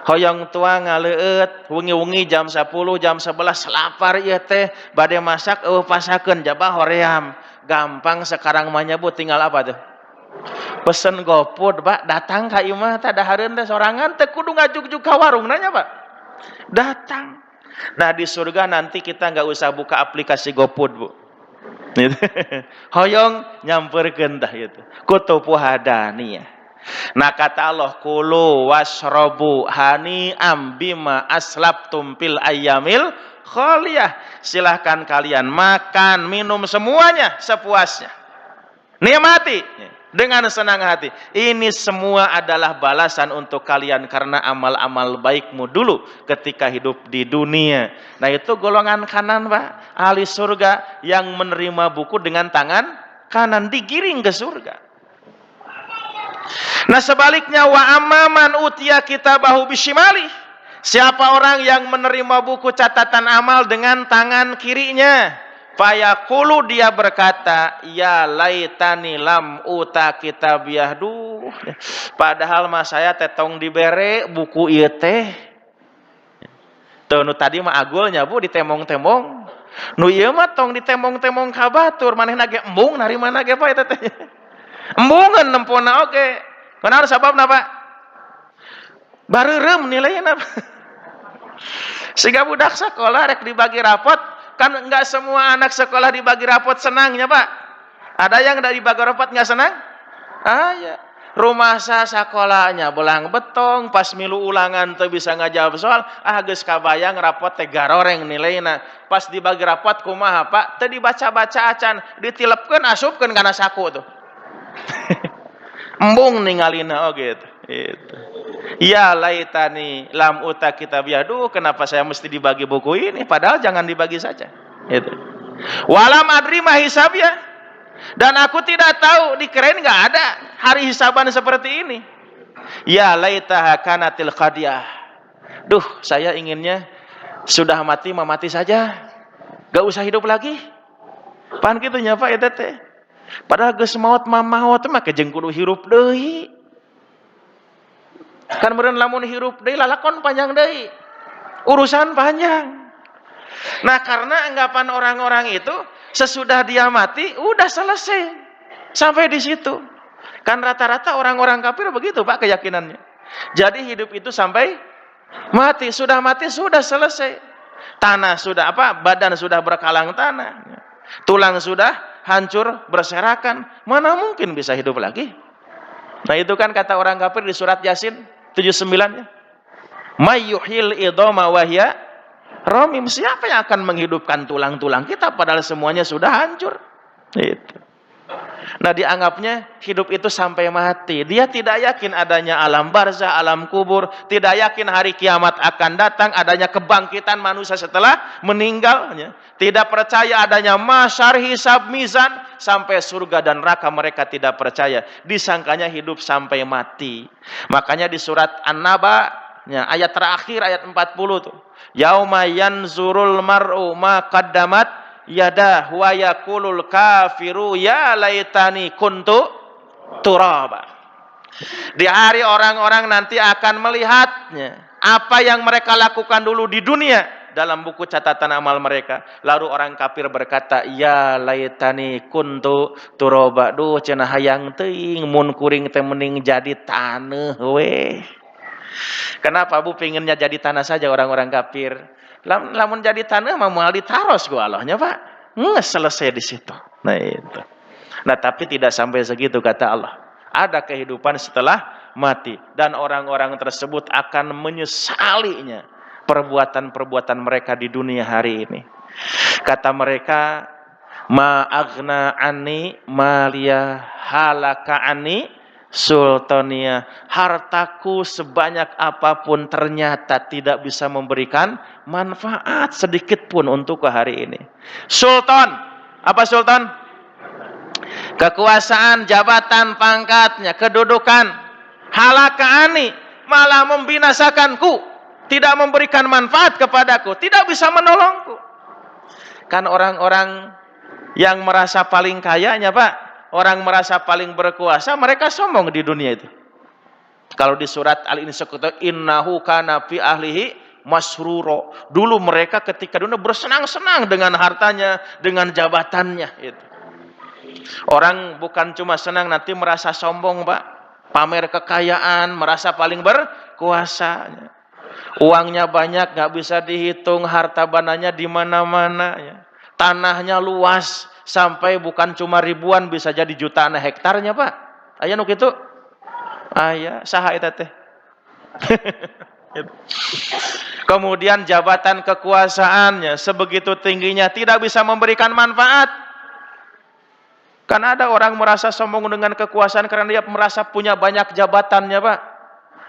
Hoyong tua ngaleueut, wengi-wengi jam 10, jam 11 lapar ieu teh, bade masak eueuh pasakeun jabah hoream. Gampang sekarang mah nya Bu, tinggal apa tuh? Pesen GoFood Pak, datang ka ieu mah teh dahareun teh sorangan teh kudu ngajuk-juk ka warung nanya Pak. Datang. Nah di surga nanti kita nggak usah buka aplikasi GoFood Bu. Hoyong nyamperkeun tah itu. Kutupu hadaniyah. Nah kata Allah, kulu wasrobu hani'am bima aslabtum fil ayyamil khaliyah. Silahkan kalian makan, minum semuanya sepuasnya. Nikmati. dengan senang hati. Ini semua adalah balasan untuk kalian karena amal-amal baikmu dulu ketika hidup di dunia. Nah itu golongan kanan Pak, ahli surga yang menerima buku dengan tangan kanan, digiring ke surga. Nah sebaliknya, wa amman utiya kitabahu bisyimali, siapa orang yang menerima buku catatan amal dengan tangan kirinya, fayaqulu, dia berkata, ya laitani lam uta kitabiyah, duh padahal mah saya tetong dibere buku ieu teh. Tuh nu tadi mah agulnya Bu ditemong-temong, nu ieu mah tong ditemong-temong ka batur, manehna ge embung nari mana ge Pak eta teh. Embungan nempona oge. Kenapa sababna Pak? Bareureum nilainya Pak. Sehingga budak sekolah rek dibagi rapot, kan enggak semua anak sekolah dibagi rapot senangnya Pak. Ada yang dari dibagi rapot enggak senang? Ya. Rumah sekolahnya belang betong, pas milu ulangan teu bisa ngajawab soal, geus kabayang rapot teh garoreng nilaina. Pas dibagi rapot kumaha Pak? Teu dibaca-baca acan, ditilepkeun asupkeun kana saku tuh. Embung ningalina gitu. Itu. Ya laitani lam uta kitabiyah, duh kenapa saya mesti dibagi buku ini, padahal jangan dibagi saja. Itu. Walam adri ma hisabya, dan aku tidak tahu, dikirain nggak ada hari hisaban seperti ini. Ya laitaha kanatil qadiyah, duh saya inginnya sudah mati mati saja, gak usah hidup lagi. Pan gitunya Pak eta teh. Padahal geus maot mah kejeng kudu hirup deui. Kan meureun lamun hirup deui lalakon panjang deui. Urusan panjang. Nah, karena anggapan orang-orang itu sesudah dia mati udah selesai. Sampai di situ. Kan rata-rata orang-orang kafir begitu Pak keyakinannya. Jadi hidup itu sampai mati, sudah selesai. Tanah sudah badan sudah berkalang tanah. Tulang sudah hancur berserakan, mana mungkin bisa hidup lagi? Nah itu kan kata orang kafir di surat Yasin 79 ya. Mayyuhil idhama wa hiya ramim, siapa yang akan menghidupkan tulang-tulang kita padahal semuanya sudah hancur? Itu. Nah dianggapnya hidup itu sampai mati. Dia tidak yakin adanya alam barzah, alam kubur, tidak yakin hari kiamat akan datang, adanya kebangkitan manusia setelah meninggalnya. Tidak percaya adanya masyar, hisab, mizan, sampai surga dan neraka mereka tidak percaya. Disangkanya hidup sampai mati. Makanya di surat An-Naba, ayat terakhir, ayat 40 tuh. Yauma yanzurul mar'u ma qaddamat yadah wa yaqulul kafiru ya laitani kuntu turaba. Di hari orang-orang nanti akan melihatnya apa yang mereka lakukan dulu di dunia dalam buku catatan amal mereka. Lalu orang kafir berkata, ya laitani kuntu turaba, duh cenah hayang teuing mun kuring teh mending jadi taneuh we. Kenapa Bu pinginnya jadi tanah saja orang-orang kafir? Lamun jadi tanah mah moal ditaros ku Allahnya Pak. Selesai di situ. Nah itu. Nah tapi tidak sampai segitu kata Allah. Ada kehidupan setelah mati dan orang-orang tersebut akan menyesalinya perbuatan-perbuatan mereka di dunia hari ini. Kata mereka, ma aghna anni maliya halaka anni sultania, hartaku sebanyak apapun ternyata tidak bisa memberikan manfaat sedikit pun untuk hari ini. Sultan, apa sultan? Kekuasaan, jabatan, pangkatnya, kedudukan. Halaka ani, malah membinasakanku, tidak memberikan manfaat kepadaku, tidak bisa menolongku. Kan orang-orang yang merasa paling kayanya Pak, orang merasa paling berkuasa, mereka sombong di dunia itu. Kalau di surat Al-Insyirah, innahu kana fi ahlihi masruro. Dulu mereka ketika dunia bersenang-senang dengan hartanya, dengan jabatannya. Itu. Orang bukan cuma senang, nanti merasa sombong Pak. Pamer kekayaan, merasa paling berkuasa. Uangnya banyak, gak bisa dihitung, harta bananya di mana-mana. Tanahnya luas, sampai bukan cuma ribuan, bisa jadi jutaan hektarnya Pak. Aya nu kitu? Aya, saha eta teh? Kemudian jabatan kekuasaannya sebegitu tingginya tidak bisa memberikan manfaat. Kan ada orang merasa sombong dengan kekuasaan karena dia merasa punya banyak jabatannya, Pak.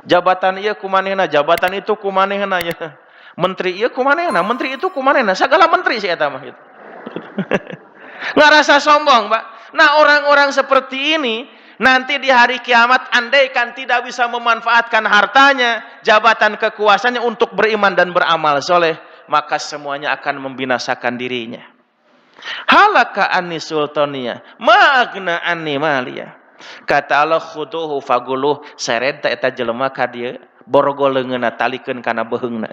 Jabatan iya kumanehna, jabatan itu kumanehna ya. Menteri iya kumanehna, menteri itu kumanehna, segala menteri sih eta mah gitu. Ngerasa sombong, Pak. Nah, orang-orang seperti ini nanti di hari kiamat andaikan tidak bisa memanfaatkan hartanya, jabatan kekuasaannya untuk beriman dan beramal soleh, maka semuanya akan membinasakan dirinya. Halaka anni sultania, magna anni malia. Kata Allah khuduhu faguluh, seret eta jelema ka dieu borgol leungeunna talikeun kana beheungna.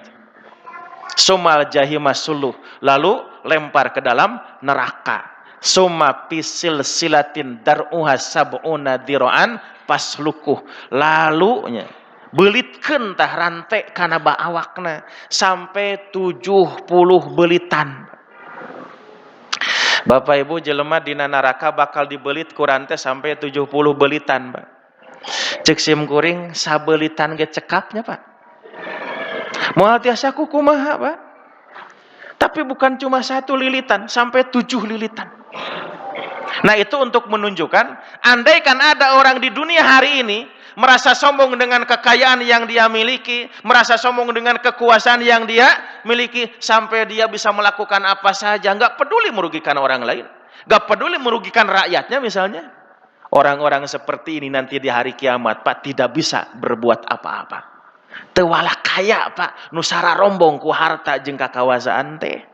Sumal jahima suluh, lalu lempar ke dalam neraka. Summa pisil silatin dar'uha sab'una dira'an paslukuh, lalu belitkeun tah rantai kana baawakna sampai 70 belitan. Bapak Ibu, jelema dina neraka bakal dibelit ku rantai sampai 70 belitan, Pak. Cek sim kuring sabelitan ge cekapnya, Pak. Moal tiasa kumaha, Pak? Tapi bukan cuma 1 lilitan, sampai 7 lilitan. Nah, itu untuk menunjukkan andaikan ada orang di dunia hari ini merasa sombong dengan kekayaan yang dia miliki, merasa sombong dengan kekuasaan yang dia miliki, sampai dia bisa melakukan apa saja, nggak peduli merugikan orang lain, nggak peduli merugikan rakyatnya misalnya. Orang-orang seperti ini nanti di hari kiamat, Pak, tidak bisa berbuat apa-apa. Tewala kaya, Pak, nusara rombong ku harta jeung kakawasan teh.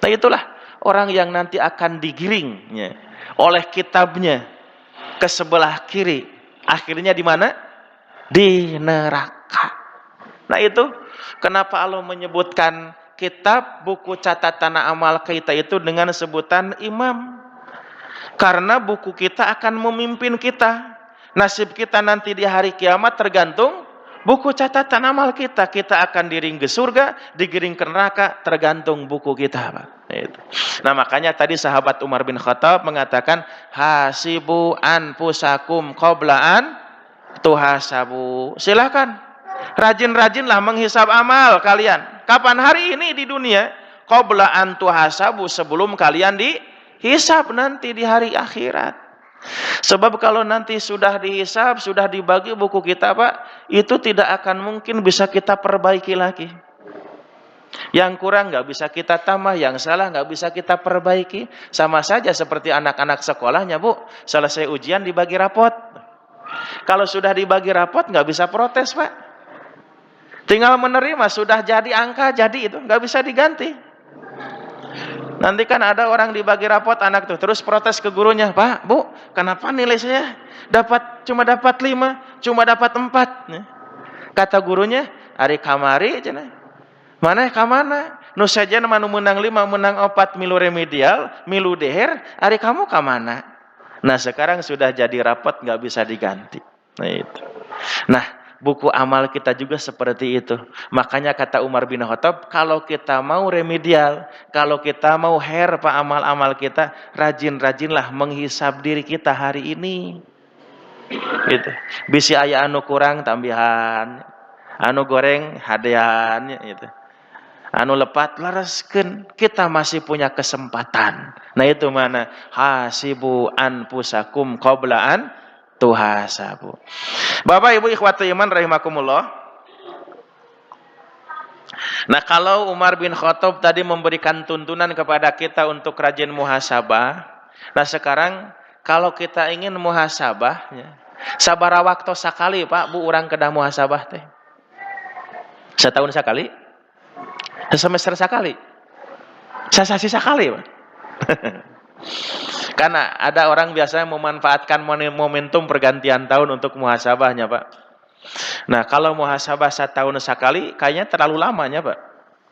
Nah, itulah orang yang nanti akan digiringnya oleh kitabnya ke sebelah kiri. Akhirnya di mana? Di neraka. Nah, itu kenapa Allah menyebutkan kitab buku catatan amal kita itu dengan sebutan imam. Karena buku kita akan memimpin kita. Nasib kita nanti di hari kiamat tergantung buku catatan amal kita. Kita akan digiring ke surga, digiring ke neraka, tergantung buku kita, Pak. Itu. Nah, makanya tadi sahabat Umar bin Khattab mengatakan hasibu anfusakum qablaan tuhasabu. Silakan rajin-rajinlah menghisab amal kalian. Kapan? Hari ini di dunia. Qablaan tuhasabu, sebelum kalian dihisab nanti di hari akhirat. Sebab kalau nanti sudah dihisab, sudah dibagi buku kita, Pak, itu tidak akan mungkin bisa kita perbaiki lagi. Yang kurang nggak bisa kita tambah, yang salah nggak bisa kita perbaiki. Sama saja seperti anak-anak sekolahnya, Bu. Selesai ujian dibagi rapot. Kalau sudah dibagi rapot nggak bisa protes, Pak. Tinggal menerima, sudah jadi angka, jadi itu nggak bisa diganti. Nanti kan ada orang dibagi rapot anak tuh terus protes ke gurunya, Pak, Bu, kenapa nilai saya cuma dapat 5, cuma dapat 4? Kata gurunya, ari kamari cenah. Mana kamana? Nu saja manu menang 5, menang 4, milu remedial, milu deher, ari kamu kamana? Nah, sekarang sudah jadi rapot nggak bisa diganti. Nah, itu. Nah, buku amal kita juga seperti itu. Makanya kata Umar bin Khattab, kalau kita mau remedial, kalau kita mau Pak amal-amal kita, rajin-rajinlah menghisab diri kita hari ini. Gitu. Bisi aya anu kurang tambihan, anu goreng hadean gitu. Anu lepat lareskeun, kita masih punya kesempatan. Nah, itu mana? Hasibu anfusakum qablaan tuhasabu. Bapak Ibu ikhwati iman rahimakumullah. Nah, kalau Umar bin Khattab tadi memberikan tuntunan kepada kita untuk rajin muhasabah. Nah, sekarang kalau kita ingin muhasabah, sabaraha waktu sakali, Pak, Bu, urang kedah muhasabah teh? Setahun sekali? Semester sekali? Sasasi sekali, Pak. Karena ada orang biasanya memanfaatkan momentum pergantian tahun untuk muhasabahnya, Pak. Nah, kalau muhasabah setahun sekali, kayaknya terlalu lamanya, Pak.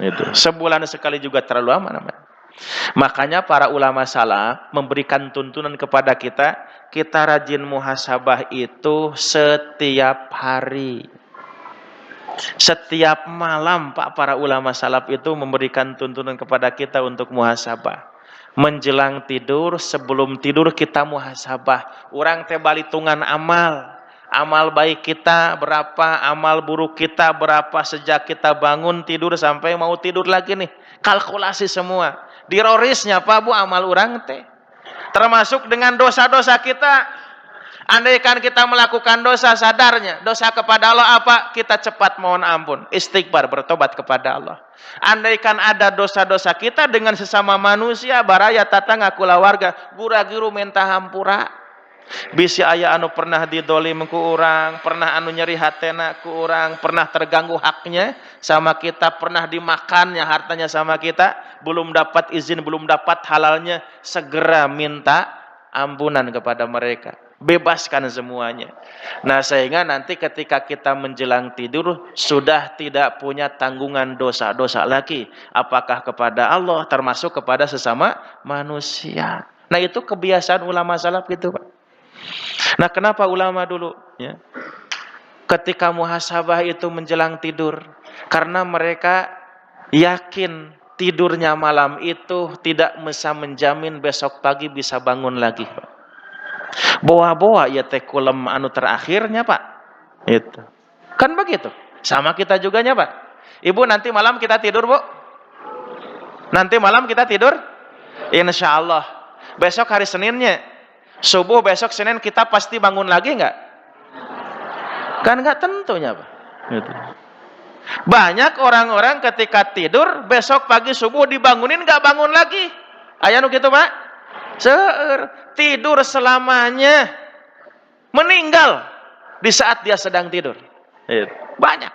Itu. Sebulan sekali juga terlalu lama namanya. Makanya para ulama salaf memberikan tuntunan kepada kita, kita rajin muhasabah itu setiap hari. Setiap malam, Pak, para ulama salaf itu memberikan tuntunan kepada kita untuk muhasabah. Menjelang tidur, sebelum tidur kita muhasabah. Urang teh balitungan amal. Amal baik kita berapa, amal buruk kita berapa sejak kita bangun tidur sampai mau tidur lagi nih. Kalkulasi semua. Di rorisnya, Pak, Bu, amal urang teh. Termasuk dengan dosa-dosa kita. Andaikan kita melakukan dosa sadarnya, dosa kepada Allah apa? Kita cepat mohon ampun, istighfar, bertobat kepada Allah. Andaikan ada dosa-dosa kita dengan sesama manusia, baraya tatang akula warga, gura-giru minta hampura. Bisi aya anu pernah didolim ku urang, pernah anu nyeri hatena ku urang, pernah terganggu haknya sama kita, pernah dimakannya hartanya sama kita, belum dapat izin, belum dapat halalnya, segera minta ampunan kepada mereka. Bebaskan semuanya. Nah, sehingga nanti ketika kita menjelang tidur sudah tidak punya tanggungan dosa-dosa lagi, apakah kepada Allah termasuk kepada sesama manusia. Nah, itu kebiasaan ulama salaf gitu, Pak. Nah, kenapa ulama dulu ya, ketika muhasabah itu menjelang tidur, karena mereka yakin tidurnya malam itu tidak bisa menjamin besok pagi bisa bangun lagi, Pak. Bawa-bawa ya teh kulem anu terakhirnya, Pak. Itu. Kan begitu. Sama kita juga nya, Pak. Ibu, nanti malam kita tidur, Bu? Nanti malam kita tidur? Insya Allah. Besok hari Seninnya. Subuh besok Senin kita pasti bangun lagi nggak? Kan nggak tentunya, Pak. Gitu. Banyak orang-orang ketika tidur, besok pagi subuh dibangunin nggak bangun lagi. Aya nu gitu, Pak? Tidur selamanya, meninggal di saat dia sedang tidur. Banyak.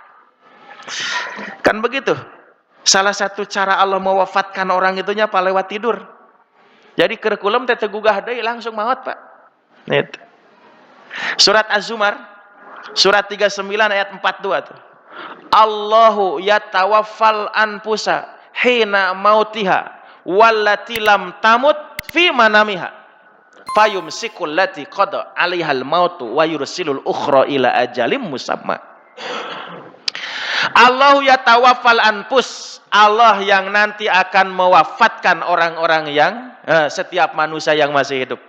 Kan begitu. Salah satu cara Allah mewafatkan orang itunya apa? Lewat tidur. Jadi kurikulum teh tegugah deui langsung maot, Pak. Itu. Surat Az-Zumar, surat 39 ayat 42 tuh. Allahu yatawaffal anfusa hina mautiha wallati lam tamut fi manamiha fayumsikul lati qada 'alaihal mautu wa yursilul ukhra ila ajalim musamma. Allahu yatawaffal anfus, Allah yang nanti akan mewafatkan orang-orang yang setiap manusia yang masih hidup.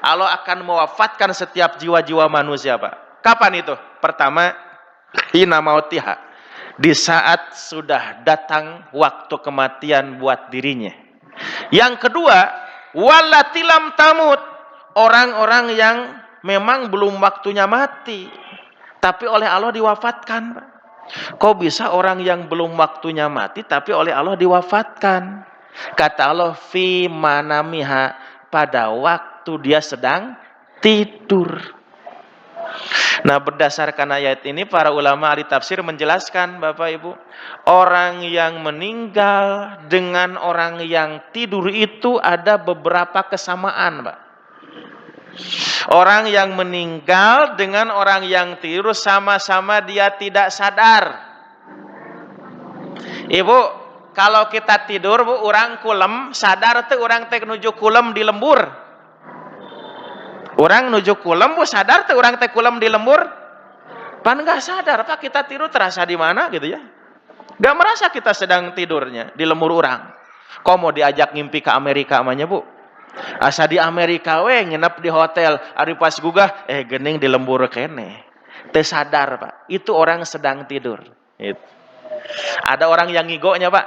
Allah akan mewafatkan setiap jiwa-jiwa manusia, Pak. Kapan itu? Pertama, hina mautiha, di saat sudah datang waktu kematian buat dirinya. Yang kedua, walatilam tamut, orang-orang yang memang belum waktunya mati, tapi oleh Allah diwafatkan, Pak. Kok bisa orang yang belum waktunya mati tapi oleh Allah diwafatkan? Kata Allah, fi manamiha, pada waktu dia sedang tidur. Nah, berdasarkan ayat ini para ulama ahli tafsir menjelaskan, Bapak Ibu, orang yang meninggal dengan orang yang tidur itu ada beberapa kesamaan, Pak. Orang yang meninggal dengan orang yang tidur sama-sama dia tidak sadar. Ibu, kalau kita tidur, Bu, orang kulem, sadar tuh orang teh nuju kulem di lembur. Orang nuju kulem, Bu, sadar tuh orang teh kulem di lembur. Pan nggak sadar, Pak, kita tidur terasa di mana gitu ya. Nggak merasa kita sedang tidurnya di lembur orang. Kok mau diajak ngimpi ke Amerika amanya, Bu? Asa di Amerika we nginep di hotel, ari pas gugah gening di lembur kene. Teu sadar, Pak. Itu orang sedang tidur. Itu. Ada orang yang ngigonya, Pak.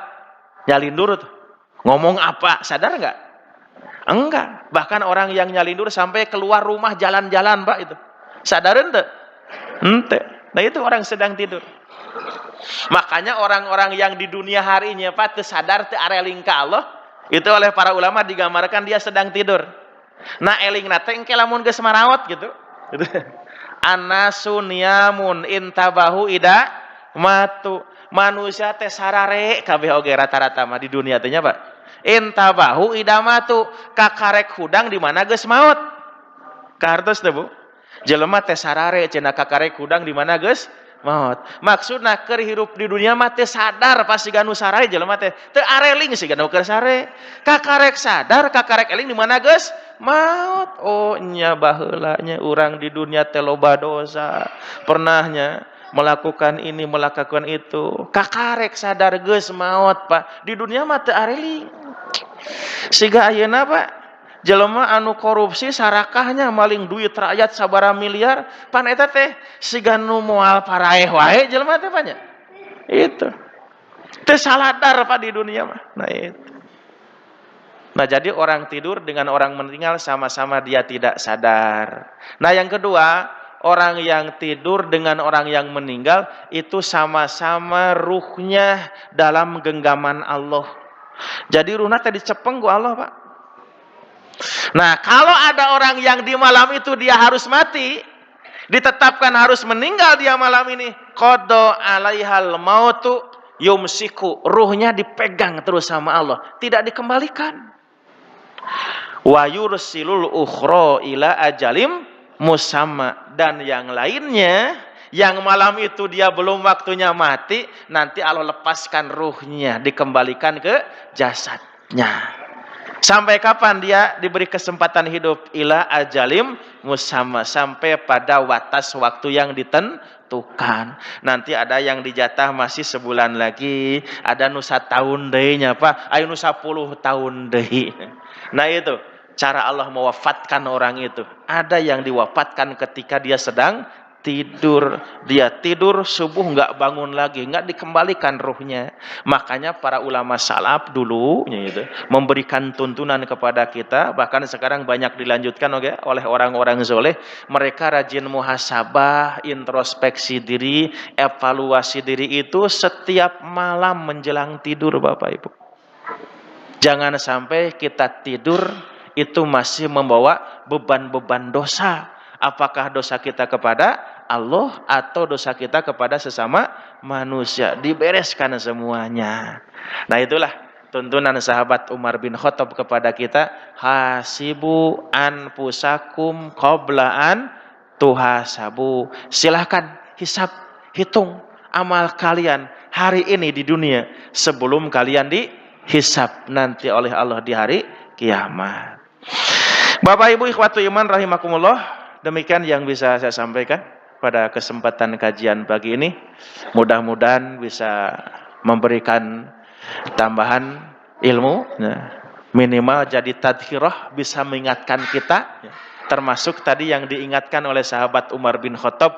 Nyalindur tuh. Ngomong apa? Sadar enggak? Enggak. Bahkan orang yang nyalindur sampai keluar rumah jalan-jalan, Pak, itu. Sadar ente? Ente. Nah, itu orang sedang tidur. Makanya orang-orang yang di dunia harinya, Pak, teu sadar teu areling ka Allah, itu oleh para ulama digambarkan dia sedang tidur. Nah, eling nate engke lamun geus maraot gitu. Anasun yamun intabahu ida matu. Manusia teh sarare kabeh oge rata-rata mah di dunia teh nya, Pak. Intabahu ida matu, kakarek hudang di mana geus maot. Kahartos teh, Bu. Jelema teh sarare cenah kakarek hudang di mana geus maut. Maksudna keur hirup di dunia mah teu sadar pas siga nu sarare jelema teh teu areling siga nu keur sare. Kakarek sadar, kakarek eling di mana geus maut. Oh nya baheula nya urang di dunia teh loba dosa. Pernahnya melakukan ini, melakukan itu. Kakarek sadar geus maut, Pak. Di dunia mah teu areling. Siga ayeuna, Pak, jelema anu korupsi sarakahnya maling duit rakyat sabara miliar, pan eta teh siga nu moal paraeh wae jelema teh nya. Itu. Teu saladar, Pak, di dunia mah. Nah itu. Nah, jadi orang tidur dengan orang meninggal sama-sama dia tidak sadar. Nah, yang kedua, orang yang tidur dengan orang yang meninggal itu sama-sama ruhnya dalam genggaman Allah. Jadi ruhnya tadi cepeng ku Allah, Pak. Nah, kalau ada orang yang di malam itu dia harus mati, ditetapkan harus meninggal dia malam ini, qada alaihal mautu yumsiku, ruhnya dipegang terus sama Allah, tidak dikembalikan. Wa yursilul ukhra ila ajalim musamma, dan yang lainnya yang malam itu dia belum waktunya mati, nanti Allah lepaskan ruhnya, dikembalikan ke jasadnya. Sampai kapan dia diberi kesempatan hidup? Ila ajalim musamma, sampai pada batas waktu yang ditentukan. Nanti ada yang dijatah masih sebulan lagi, ada nusa tahun dehnya, Pak. Ayo nusa 10 tahun deh. Nah, itu cara Allah mewafatkan orang itu. Ada yang diwafatkan ketika dia sedang tidur. Dia tidur, subuh nggak bangun lagi, nggak dikembalikan ruhnya. Makanya para ulama salaf dulu gitu, memberikan tuntunan kepada kita, bahkan sekarang banyak dilanjutkan oleh orang-orang soleh. Mereka rajin muhasabah, introspeksi diri, evaluasi diri itu setiap malam menjelang tidur, Bapak Ibu. Jangan sampai kita tidur itu masih membawa beban-beban dosa. Apakah dosa kita kepada Allah atau dosa kita kepada sesama manusia? Dibereskan semuanya. Nah, itulah tuntunan sahabat Umar bin Khattab kepada kita. Hasibu anfusakum qabla an tuhasabu. Silahkan hisab, hitung amal kalian hari ini di dunia sebelum kalian dihisab nanti oleh Allah di hari kiamat. Bapak Ibu ikhwatu iman rahimakumullah, demikian yang bisa saya sampaikan pada kesempatan kajian pagi ini. Mudah-mudahan bisa memberikan tambahan ilmu, minimal jadi tadhkirah, bisa mengingatkan kita, termasuk tadi yang diingatkan oleh sahabat Umar bin Khattab,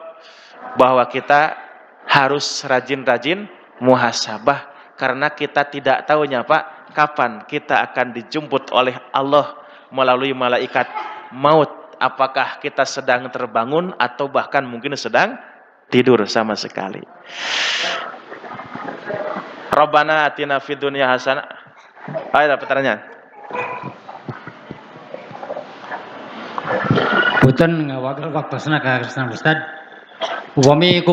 bahwa kita harus rajin-rajin muhasabah, karena kita tidak tahunya, Pak, kapan kita akan dijemput oleh Allah melalui malaikat maut. Apakah kita sedang terbangun atau bahkan mungkin sedang tidur sama sekali. Rabbana atina fid dunya hasanah. Ayo pertanyaan. Punten ngawagel waktosna ka Ustaz. Upami ku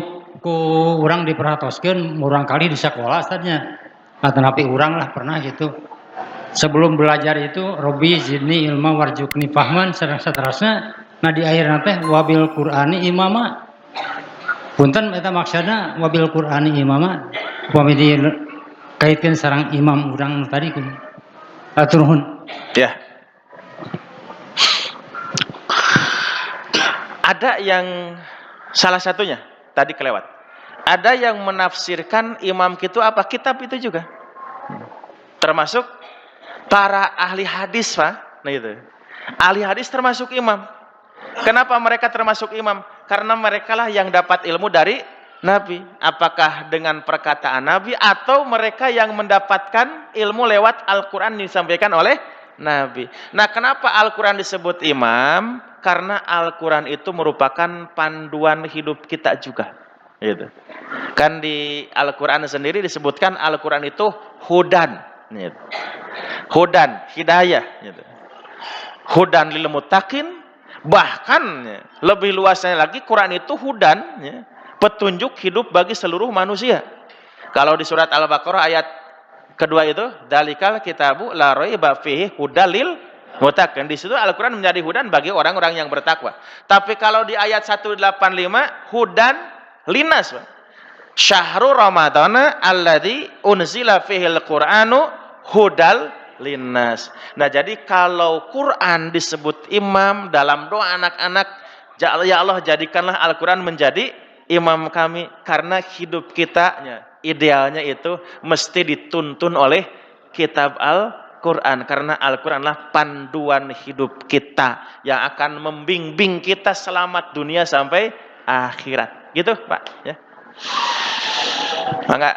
urang diperhatoskeun urang kali di sekolah Ustaznya. Atanapi urang lah pernah gitu. Sebelum belajar itu Robi zidni ilma warjukni fahman saterusna. Nah di akhirna teh wabil Qur'ani imama. Punten eta maksudna wabil Qur'ani imama. Upami di kaitkeun sareng imam urang tadi ku. Atur nuhun. Ya. Ada yang salah satunya tadi kelewat. Ada yang menafsirkan imam itu apa? Kitab itu juga. Termasuk para ahli hadis, Pak. Nah itu. Ahli hadis termasuk imam. Kenapa mereka termasuk imam? Karena merekalah yang dapat ilmu dari Nabi. Apakah dengan perkataan Nabi atau mereka yang mendapatkan ilmu lewat Al-Quran disampaikan oleh Nabi. Nah, kenapa Al-Quran disebut imam? Karena Al-Quran itu merupakan panduan hidup kita juga. Gitu. Kan di Al-Quran sendiri disebutkan Al-Quran itu hudan. Gitu. Hudan, hidayah. Gitu. Hudan lil muttaqin. Bahkan lebih luasnya lagi Quran itu hudan, petunjuk hidup bagi seluruh manusia. Kalau di surat Al-Baqarah ayat kedua itu, dalikal kitabu la raiba fihi hudal lil muttaqin. Di situ Al-Qur'an menjadi hudan bagi orang-orang yang bertakwa. Tapi kalau di ayat 185 hudan linas. Syahrul Ramadana alladzi unzila fihil Qur'anu hudal linnas. Nah, jadi kalau Quran disebut imam dalam doa anak-anak, ya Allah jadikanlah Al-Quran menjadi imam kami, karena hidup kita idealnya itu mesti dituntun oleh kitab Al-Quran, karena Al-Quran adalah panduan hidup kita yang akan membimbing kita selamat dunia sampai akhirat. Gitu, Pak, ya. Mangga.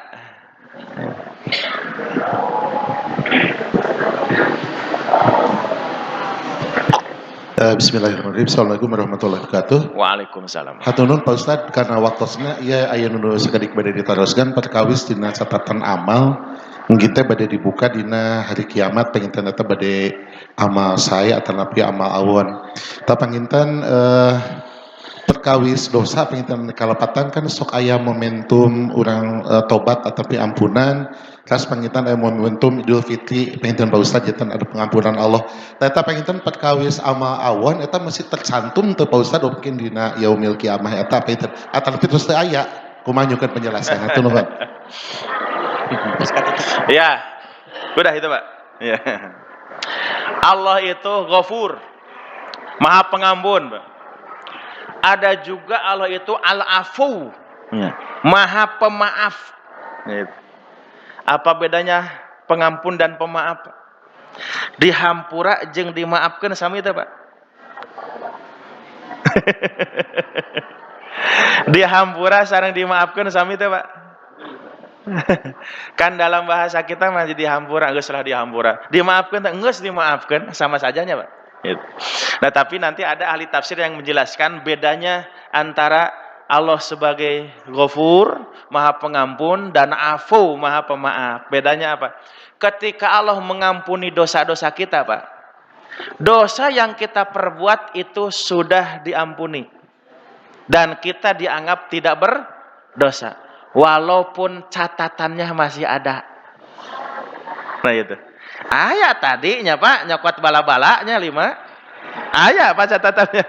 Bismillahirrahmanirrahim. Assalamualaikum warahmatullahi wabarakatuh. Waalaikumsalam. Hatunun Pak Ustad, karena waktosna ia aya nu sekadik bade ditaroskeun perkawis dina catatan amal kita bade dibuka dina hari kiamat panginten eta bade amal saya atau napi amal awon. Ta panginten perkawis dosa panginten kalepatan kan sok aya momentum urang tobat ataupun ampunan. Kas panginten aya momentum Idul Fitri panginten Pak Ustad janten ada pengampunan Allah. Eta panginten perkawis amal awon eta masih tercantum teu Pak Ustad mungkin dina yaumil kiamah eta panginten atapi terus teu aya kumaha nyukeun penjelasan atuh nuhun. Ya, udah itu Pak. Ya. Allah itu Ghafur, Maha Pengampun, Pak. Ada juga Allah itu Al-Afu, ya, Maha Pemaaf. Gitu. Apa bedanya pengampun dan pemaaf? Dihampura jeung dimaafkeun sami teh, Pak. Dihampura sareng dimaafkeun sami teh, Pak. Kan dalam bahasa kita masih dihampura, geus lah dihampura. Dimaafkeun teh geus dimaafkeun, sama sajanya, Pak. Gitu. Nah, tapi nanti ada ahli tafsir yang menjelaskan bedanya antara Allah sebagai Ghafur, Maha Pengampun, dan Afu, Maha Pemaaf. Bedanya apa? Ketika Allah mengampuni dosa-dosa kita, Pak, dosa yang kita perbuat itu sudah diampuni. Dan kita dianggap tidak berdosa. Walaupun catatannya masih ada. Nah itu. Ayat tadinya Pak, nyokot bala-balanya 5. Ayat apa catatannya?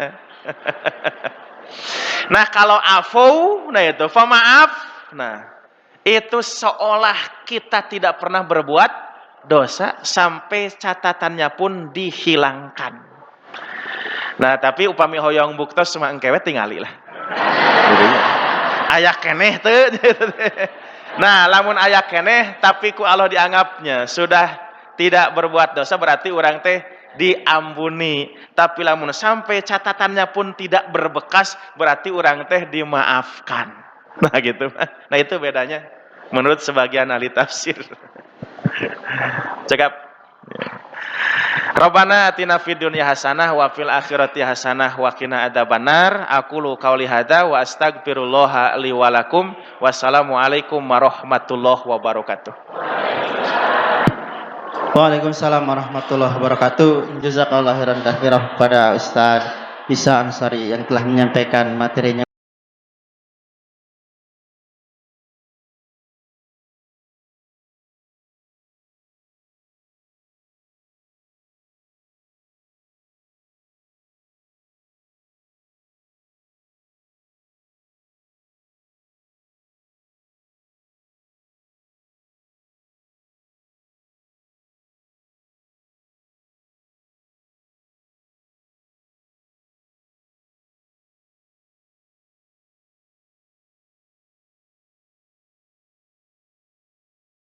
Nah kalau afu, nah itu pemaaf, nah itu seolah kita tidak pernah berbuat dosa sampai catatannya pun dihilangkan. Nah tapi upami hoyong buktos semua engkewe tingali lah. Ayak keneh tuh. Nah lamun ayak keneh tapi ku Allah dianggapnya sudah tidak berbuat dosa berarti orang teh diampuni. Tapi lamun sampai catatannya pun tidak berbekas berarti orang teh dimaafkan. Nah gitu. Nah itu bedanya menurut sebagian ahli tafsir. Cekap. Rabbana atina fid dunya hasanah wa fil akhirati hasanah wa qina adzabannar. Aqulu qauli hadza wa astaghfirullah li wa lakum. Wassalamu alaikum warahmatullahi wabarakatuh. Waalaikumsalam warahmatullahi wabarakatuh. Jazakallahu khairan katsirah kepada Ustaz Isa Ansari yang telah menyampaikan materinya.